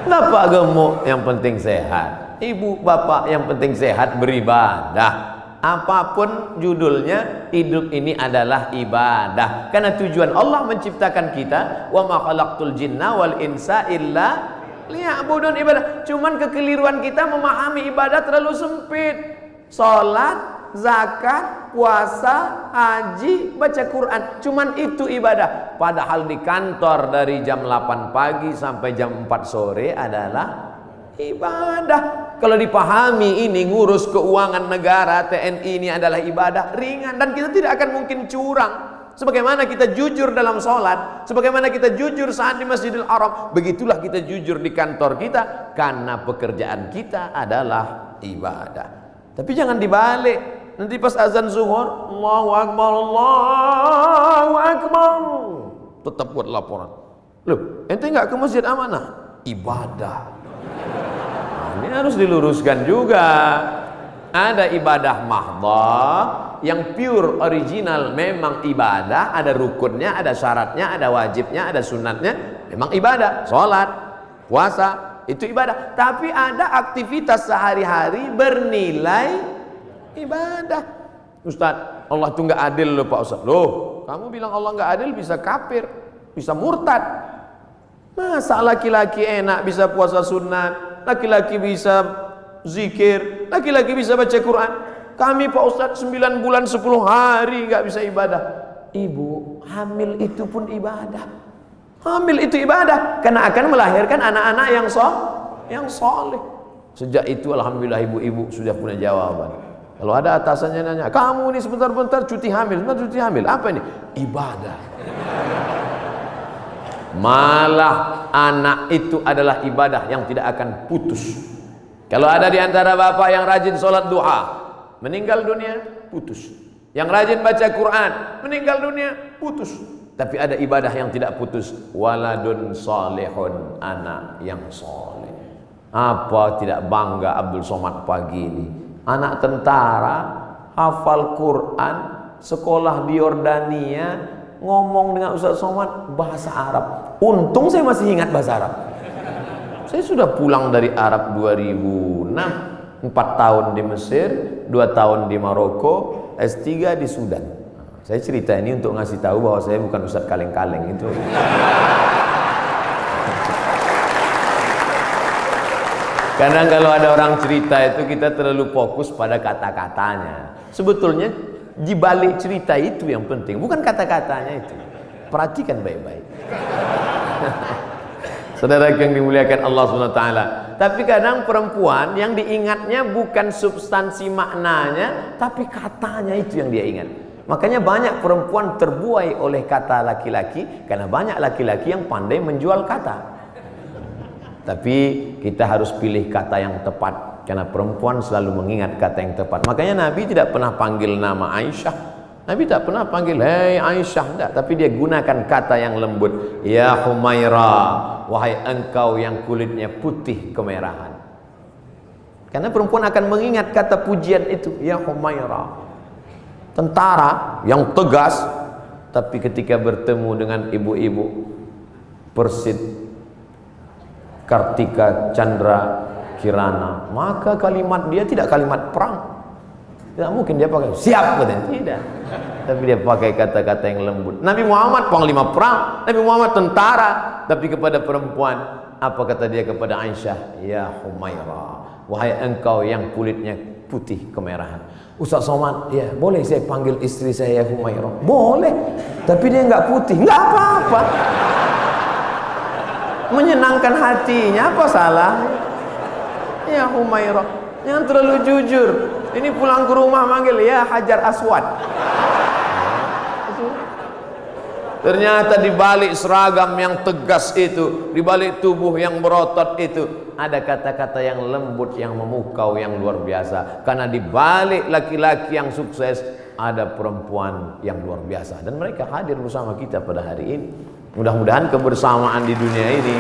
Speaker 1: Bapak gemuk, yang penting sehat. Ibu bapak yang penting sehat, beribadah. Apapun judulnya, hidup ini adalah ibadah. Karena tujuan Allah menciptakan kita, wa ma khalaqtul jinna wal insa illa liya'budun, ibadah. Cuman kekeliruan kita memahami ibadah terlalu sempit. Salat, zakat, puasa, haji, baca Quran, cuman itu ibadah. Padahal di kantor dari jam 8 pagi sampai jam 4 sore adalah ibadah. Kalau dipahami ini, ngurus keuangan negara, TNI ini adalah ibadah ringan, dan kita tidak akan mungkin curang. Sebagaimana kita jujur dalam sholat, sebagaimana kita jujur saat di Masjidil Haram, begitulah kita jujur di kantor kita, karena pekerjaan kita adalah ibadah. Tapi jangan dibalik. Nanti pas azan zuhur, Allahu Akbar, Allahu Akbar, tetap buat laporan. Loh, ente nggak ke masjid amanah? Ibadah. Ini harus diluruskan juga. Ada ibadah mahdhah yang pure original, memang ibadah, ada rukunnya, ada syaratnya, ada wajibnya, ada sunatnya, memang ibadah. Sholat, puasa, itu ibadah. Tapi ada aktivitas sehari-hari bernilai ibadah. Ustaz, Allah itu nggak adil loh Pak Ustaz. Loh, kamu bilang Allah nggak adil, bisa kafir, bisa murtad. Masa laki-laki enak bisa puasa sunat, laki-laki bisa zikir, laki-laki bisa baca Quran. Kami Pak Ustaz 9 bulan 10 hari nggak bisa ibadah. Ibu, hamil itu pun ibadah. Hamil itu ibadah, karena akan melahirkan anak-anak yang soleh. Sejak itu alhamdulillah ibu-ibu sudah punya jawaban. Kalau ada atasannya nanya, kamu ini sebentar-bentar cuti hamil, apa ini? Ibadah. Malah anak itu adalah ibadah yang tidak akan putus. Kalau ada di antara bapak yang rajin sholat duha, meninggal dunia, putus. Yang rajin baca Quran, meninggal dunia, putus. Tapi ada ibadah yang tidak putus. Waladun salihun, anak yang soleh. Apa tidak bangga Abdul Somad pagi ini? Anak tentara, hafal Quran, sekolah di Yordania, ngomong dengan Ustaz Somad bahasa Arab. Untung saya masih ingat bahasa Arab. Saya sudah pulang dari Arab 2006, 4 tahun di Mesir, 2 tahun di Maroko, S3 di Sudan. Saya cerita ini untuk ngasih tahu bahwa saya bukan Ustaz kaleng-kaleng itu. Kadang kalau ada orang cerita itu kita terlalu fokus pada kata-katanya. Sebetulnya di balik cerita itu yang penting, bukan kata-katanya itu. Perhatikan baik-baik. Saudara yang dimuliakan Allah SWT. Tapi kadang perempuan yang diingatnya bukan substansi maknanya, tapi katanya itu yang dia ingat. Makanya banyak perempuan terbuai oleh kata laki-laki, karena banyak laki-laki yang pandai menjual kata. Tapi kita harus pilih kata yang tepat, karena perempuan selalu mengingat kata yang tepat. Makanya Nabi tidak pernah panggil nama Aisyah. Nabi tak pernah panggil hei Aisyah, tidak. Tapi dia gunakan kata yang lembut. Ya Humaira, wahai engkau yang kulitnya putih kemerahan. Karena perempuan akan mengingat kata pujian itu. Ya Humaira, tentara yang tegas, tapi ketika bertemu dengan ibu-ibu Persid, Kartika Chandra Kirana, maka kalimat dia tidak kalimat perang. Tidak mungkin dia pakai siap, tidak. Tapi dia pakai kata-kata yang lembut. Nabi Muhammad panglima perang, Nabi Muhammad tentara, tapi kepada perempuan apa kata dia kepada Aisyah? Ya Humaira, wahai engkau yang kulitnya putih kemerahan. Ustaz Somad, ya boleh saya panggil istri saya Humaira? Boleh, tapi dia nggak putih, nggak apa-apa. Menyenangkan hatinya, apa salah? Ya Humaira, jangan terlalu jujur. Ini pulang ke rumah manggil ya Hajar Aswad. Ternyata di balik seragam yang tegas itu, di balik tubuh yang berotot itu, ada kata-kata yang lembut, yang memukau, yang luar biasa. Karena di balik laki-laki yang sukses ada perempuan yang luar biasa, dan mereka hadir bersama kita pada hari ini. Mudah-mudahan kebersamaan di dunia ini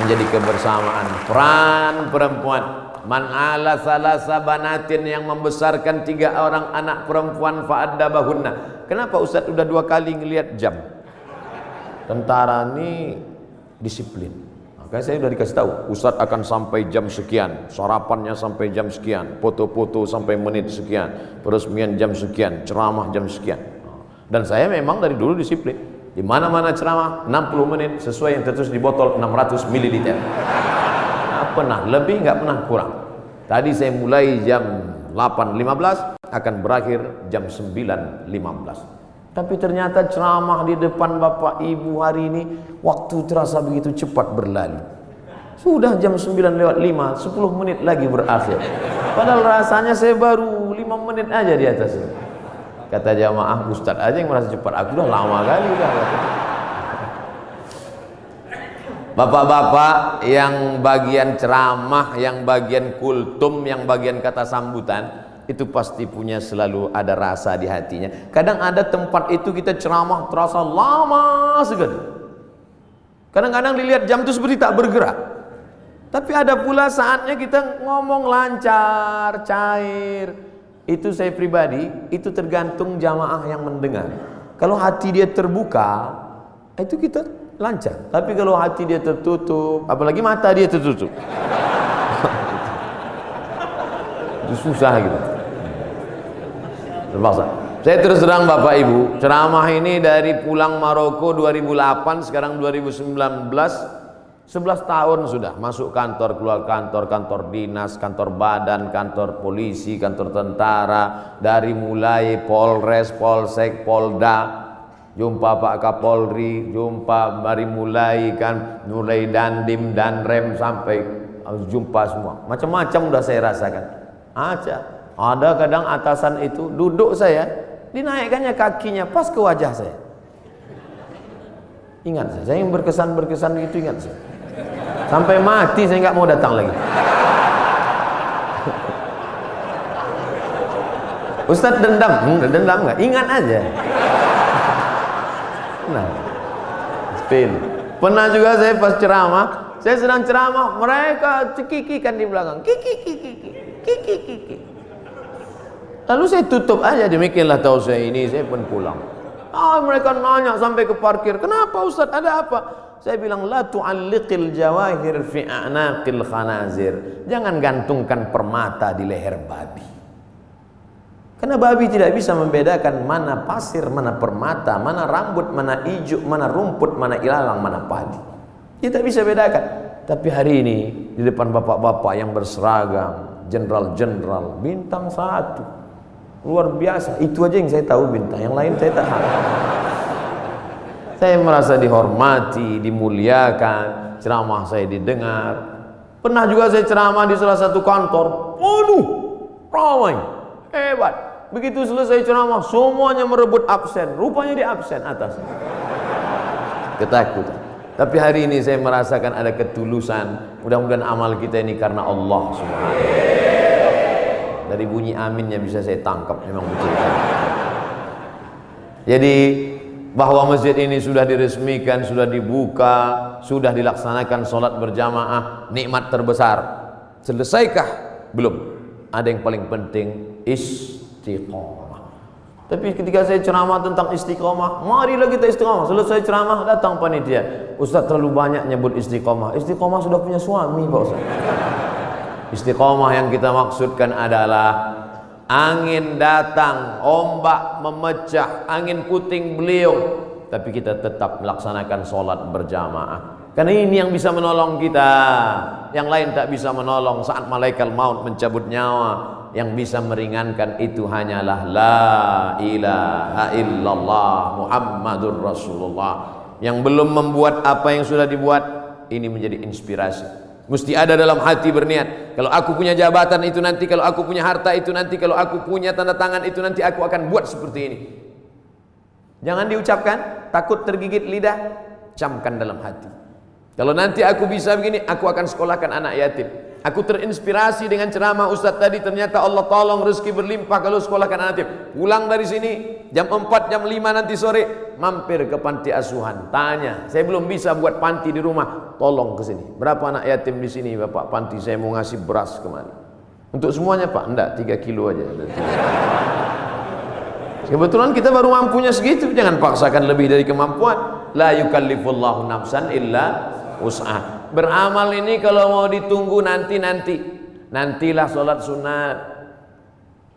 Speaker 1: menjadi kebersamaan peran perempuan. Man ala salasa banatin, yang membesarkan 3 orang anak perempuan fa'addabahunna. Kenapa Ustaz udah 2 kali ngelihat jam? Tentara ini disiplin. Makanya saya udah dikasih tahu, Ustaz akan sampai jam sekian, sarapannya sampai jam sekian, foto-foto sampai menit sekian, peresmian jam sekian, ceramah jam sekian. Dan saya memang dari dulu disiplin. Di mana-mana ceramah 60 menit sesuai yang tertulis di botol 600 ml. Nggak pernah lebih, nggak pernah kurang. Tadi saya mulai jam 8.15, akan berakhir jam 9.15. Tapi ternyata ceramah di depan Bapak Ibu hari ini, waktu terasa begitu cepat berlalu. Sudah jam 9:05, 10 menit lagi berakhir. Padahal rasanya saya baru 5 menit aja di atas ini. Kata jamaah, Ustadz aja yang merasa cepat, aku udah lama kali udah. Bapak-bapak yang bagian ceramah, yang bagian kultum, yang bagian kata sambutan, itu pasti punya selalu ada rasa di hatinya. Kadang ada tempat itu kita ceramah terasa lama sekali. Kadang-kadang dilihat jam itu seperti tak bergerak. Tapi ada pula saatnya kita ngomong lancar, cair. Itu saya pribadi, itu tergantung jamaah yang mendengar. Kalau hati dia terbuka, itu kita lancar. Tapi kalau hati dia tertutup, apalagi mata dia tertutup, itu susah gitu. Terpaksa. Saya terus terang Bapak Ibu, ceramah ini dari pulang Maroko 2008, sekarang 2019, 11 tahun sudah masuk kantor, keluar kantor, kantor dinas, kantor badan, kantor polisi, kantor tentara, dari mulai Polres, Polsek, Polda, jumpa Pak Kapolri, jumpa dari mulai kan, mulai Dandim, Danrem sampai jumpa semua. Macam-macam udah saya rasakan. Ada kadang atasan itu duduk saya, dinaikkannya kakinya pas ke wajah saya. Ingat saya yang berkesan itu ingat saya. Sampai mati saya nggak mau datang lagi. Ustadz dendam nggak? Ingat aja. Nah, spin. Pernah juga saya pas ceramah, saya sedang ceramah, mereka cekikikan di belakang, kiki. Lalu saya tutup aja, demikianlah tahu saya ini, saya pun pulang. Mereka nanya sampai ke parkir, kenapa Ustadz, ada apa? Saya bilang, la tu'alliqil jawahir fi a'naqil khanazir. Jangan gantungkan permata di leher babi. Karena babi tidak bisa membedakan mana pasir, mana permata, mana rambut, mana ijuk, mana rumput, mana ilalang, mana padi. Dia tak bisa bedakan. Tapi hari ini di depan bapak-bapak yang berseragam, jenderal-jenderal, bintang 1, luar biasa. Itu aja yang saya tahu bintang, yang lain saya tak tahu. Saya merasa dihormati, dimuliakan. ceramah saya didengar. Pernah juga saya ceramah di salah satu kantor, waduh, ramai, hebat. Begitu selesai ceramah, semuanya merebut absen. Rupanya di absen atas. Ketakutan. Tapi hari ini saya merasakan ada ketulusan. Mudah-mudahan amal kita ini karena Allah Subhanahu wa ta'ala. Dari bunyi aminnya bisa saya tangkap, memang betul. Jadi bahwa masjid ini sudah diresmikan, sudah dibuka, sudah dilaksanakan sholat berjamaah, nikmat terbesar. Selesaikah? Belum. Ada yang paling penting, istiqomah. Tapi ketika saya ceramah tentang istiqomah, marilah kita istiqomah. Selesai ceramah, datang panitia, Ustaz terlalu banyak nyebut istiqomah. Istiqomah sudah punya suami Pak Ustaz. Istiqomah yang kita maksudkan adalah angin datang, ombak memecah, angin puting beliung, tapi kita tetap melaksanakan sholat berjamaah. Karena ini yang bisa menolong kita. Yang lain tak bisa menolong saat malaikat maut mencabut nyawa. Yang bisa meringankan itu hanyalah la ilaha illallah Muhammadur Rasulullah. Yang belum membuat apa yang sudah dibuat, ini menjadi inspirasi. Mesti ada dalam hati berniat, kalau aku punya jabatan itu nanti, kalau aku punya harta itu nanti, kalau aku punya tanda tangan itu nanti, aku akan buat seperti ini. Jangan diucapkan, takut tergigit lidah, camkan dalam hati. Kalau nanti aku bisa begini, aku akan sekolahkan anak yatim. Aku terinspirasi dengan ceramah Ustadz tadi, ternyata Allah tolong rezeki berlimpah kalau sekolahkan anak yatim. Pulang dari sini jam 4, jam 5 nanti sore, mampir ke panti asuhan, tanya, saya belum bisa buat panti di rumah, tolong ke sini. Berapa anak yatim di sini Bapak panti, saya mau ngasih beras kemari. Untuk semuanya Pak? Enggak, 3 kilo aja. Kebetulan kita baru mampunya segitu, jangan paksakan lebih dari kemampuan. La yukallifullahu nafsan illa wus'ah. Beramal ini kalau mau ditunggu nantilah sholat sunat,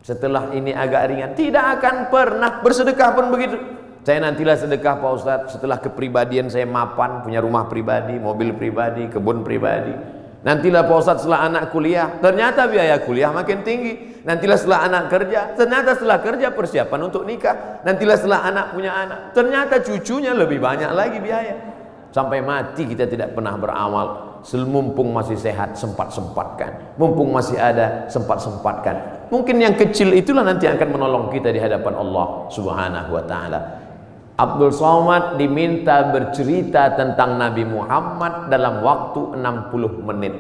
Speaker 1: setelah ini agak ringan, tidak akan pernah. Bersedekah pun begitu. Saya nantilah sedekah Pak Ustadz setelah kepribadian saya mapan, punya rumah pribadi, mobil pribadi, kebun pribadi. Nantilah Pak Ustadz setelah anak kuliah, ternyata biaya kuliah makin tinggi. Nantilah setelah anak kerja, ternyata setelah kerja persiapan untuk nikah. Nantilah setelah anak punya anak, ternyata cucunya lebih banyak lagi biaya. Sampai mati kita tidak pernah beramal. Mumpung masih sehat, sempat-sempatkan. Mumpung masih ada, sempat-sempatkan. Mungkin yang kecil itulah nanti akan menolong kita di hadapan Allah Subhanahu wa ta'ala. Abdul Somad diminta bercerita tentang Nabi Muhammad dalam waktu 60 menit.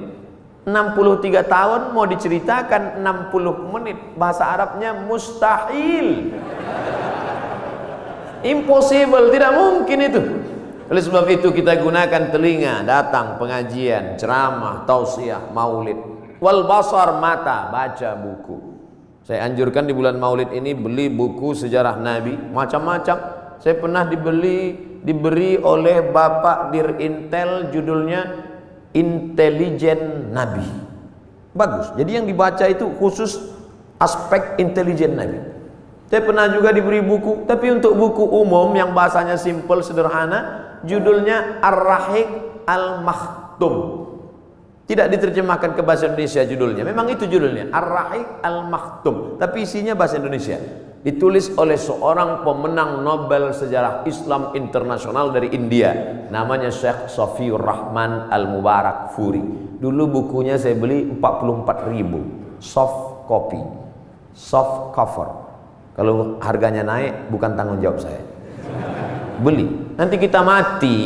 Speaker 1: 63 tahun mau diceritakan 60 menit. Bahasa Arabnya mustahil. Impossible, tidak mungkin itu. Oleh sebab itu kita gunakan telinga, datang pengajian, ceramah, tausiah, maulid. Wal basar, mata, baca buku. Saya anjurkan di bulan maulid ini beli buku sejarah Nabi, macam-macam. Saya pernah diberi oleh Bapak Dirintel, judulnya Intelijen Nabi. Bagus. Jadi yang dibaca itu khusus aspek intelijen Nabi. Saya pernah juga diberi buku, tapi untuk buku umum yang bahasanya simple, sederhana, judulnya Ar-Rahiq Al-Makhtum. Tidak diterjemahkan ke bahasa Indonesia judulnya. Memang itu judulnya, Ar-Rahiq Al-Makhtum, tapi isinya bahasa Indonesia. Ditulis oleh seorang pemenang Nobel Sejarah Islam Internasional dari India, namanya Syekh Safiur Rahman Al-Mubarak Furi. Dulu bukunya saya beli 44.000, soft copy, soft cover. Kalau harganya naik bukan tanggung jawab saya. Beli. Nanti kita mati,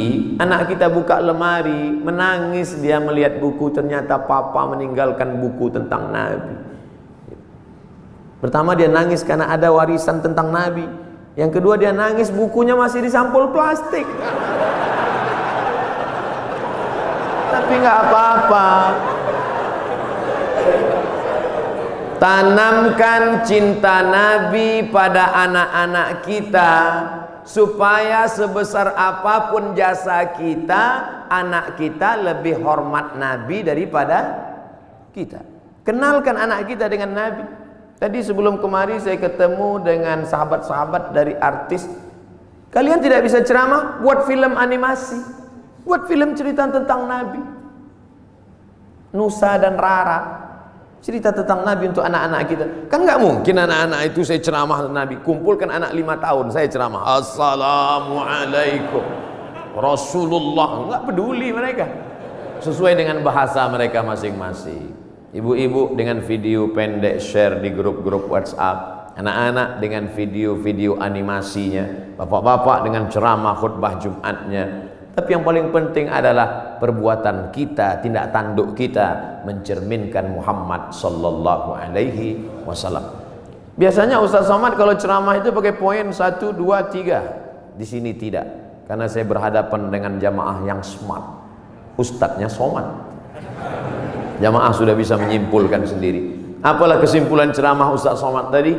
Speaker 1: anak kita buka lemari, menangis dia melihat buku, ternyata papa meninggalkan buku tentang Nabi. Pertama dia nangis karena ada warisan tentang Nabi. Yang kedua dia nangis bukunya masih di sampul plastik. Tapi nggak apa-apa. Tanamkan cinta Nabi pada anak-anak kita, supaya sebesar apapun jasa kita, anak kita lebih hormat Nabi daripada kita. Kenalkan anak kita dengan Nabi. Tadi sebelum kemari saya ketemu dengan sahabat-sahabat dari artis. Kalian tidak bisa ceramah, buat film animasi, buat film cerita tentang Nabi. Nusa dan Rara, cerita tentang Nabi untuk anak-anak kita. Kan nggak mungkin anak-anak itu saya ceramah tentang Nabi. Kumpulkan anak 5 tahun, saya ceramah Assalamualaikum Rasulullah, nggak peduli mereka. sesuai dengan bahasa mereka masing-masing. Ibu-ibu dengan video pendek share di grup-grup WhatsApp, anak-anak dengan video-video animasinya, bapak-bapak dengan ceramah khutbah Jumatnya. Tapi yang paling penting adalah perbuatan kita, tindak tanduk kita mencerminkan Muhammad sallallahu alaihi wasallam. Biasanya Ustaz Somad kalau ceramah itu pakai poin 1, 2, 3. Di sini tidak, karena saya berhadapan dengan jamaah yang smart. Ustadznya Somad. Jamaah sudah bisa menyimpulkan sendiri. Apalah kesimpulan ceramah Ustaz Somad tadi?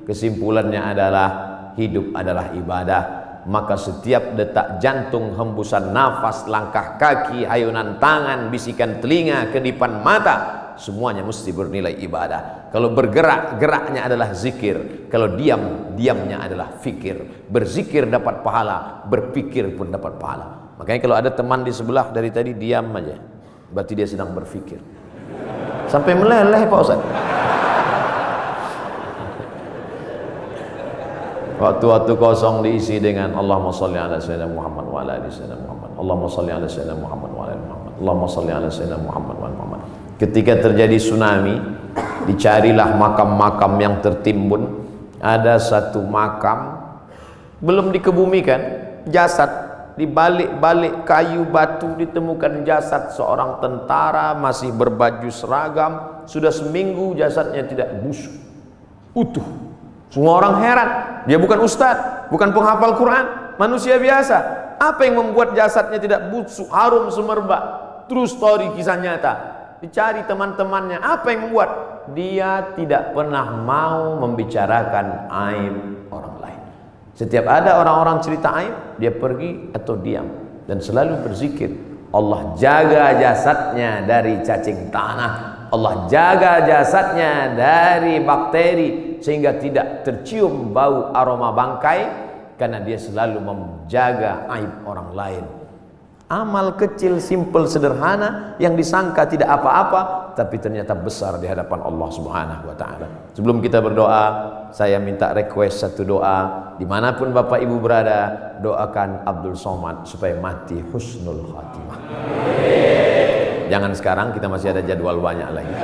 Speaker 1: Kesimpulannya adalah hidup adalah ibadah. Maka setiap detak jantung, hembusan nafas, langkah kaki, ayunan tangan, bisikan telinga, kedipan mata, semuanya mesti bernilai ibadah. Kalau bergerak, geraknya adalah zikir. Kalau diam, diamnya adalah fikir. Berzikir dapat pahala, berpikir pun dapat pahala. Makanya kalau ada teman di sebelah dari tadi diam aja, berarti dia sedang berfikir. Sampai meleleh Pak Ustaz. Waktu-waktu kosong diisi dengan Allahumma salli ala sayyidina Muhammad wa ala ali sayyidina Muhammad. Allahumma salli ala sayyidina Muhammad wa ala ali Muhammad. Allahumma salli ala sayyidina Muhammad wa ala Muhammad. Ketika terjadi tsunami, dicarilah makam-makam yang tertimbun. Ada satu makam belum dikebumikan, jasad di balik-balik kayu batu ditemukan jasad seorang tentara masih berbaju seragam. Sudah seminggu jasadnya tidak busuk, utuh. Semua orang heran, dia bukan ustadz, bukan penghafal Quran, manusia biasa. Apa yang membuat jasadnya tidak busuk, harum semerbak? True story, kisah nyata. Dicari teman-temannya, apa yang membuat? Dia tidak pernah mau membicarakan aib orang lain. Setiap ada orang-orang cerita aib, dia pergi atau diam dan selalu berzikir. Allah jaga jasadnya dari cacing tanah, Allah jaga jasadnya dari bakteri sehingga tidak tercium bau aroma bangkai, karena dia selalu menjaga aib orang lain. Amal kecil, simple, sederhana yang disangka tidak apa-apa tapi ternyata besar di hadapan Allah Subhanahu wa taala. Sebelum kita berdoa, saya minta request satu doa. Dimanapun Bapak Ibu berada, doakan Abdul Somad supaya mati husnul khatimah. Jangan sekarang, kita masih ada jadwal banyak lagi.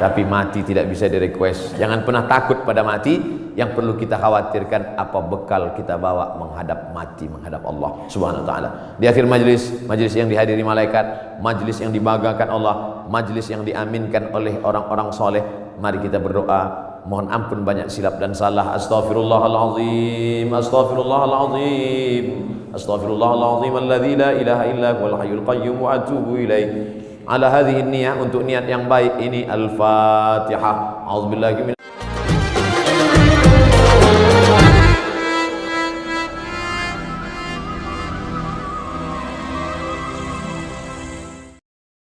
Speaker 1: Tapi mati tidak bisa di request. Jangan pernah takut pada mati. Yang perlu kita khawatirkan apa bekal kita bawa menghadap mati, menghadap Allah Subhanahu wa taala. Di akhir majlis, majlis yang dihadiri malaikat, majlis yang dibanggakan Allah, majlis yang diaminkan oleh orang-orang soleh, mari kita berdoa. Mohon ampun banyak silap dan salah. Astaghfirullahalazim, astaghfirullahalazim, astaghfirullahalazim alladzi la ilaha illa huwal hayyul qayyum wa atubu ilaih. Ala hadhihi niyyah, untuk niat yang baik ini. Al-Fatihah. A'udzubillahi min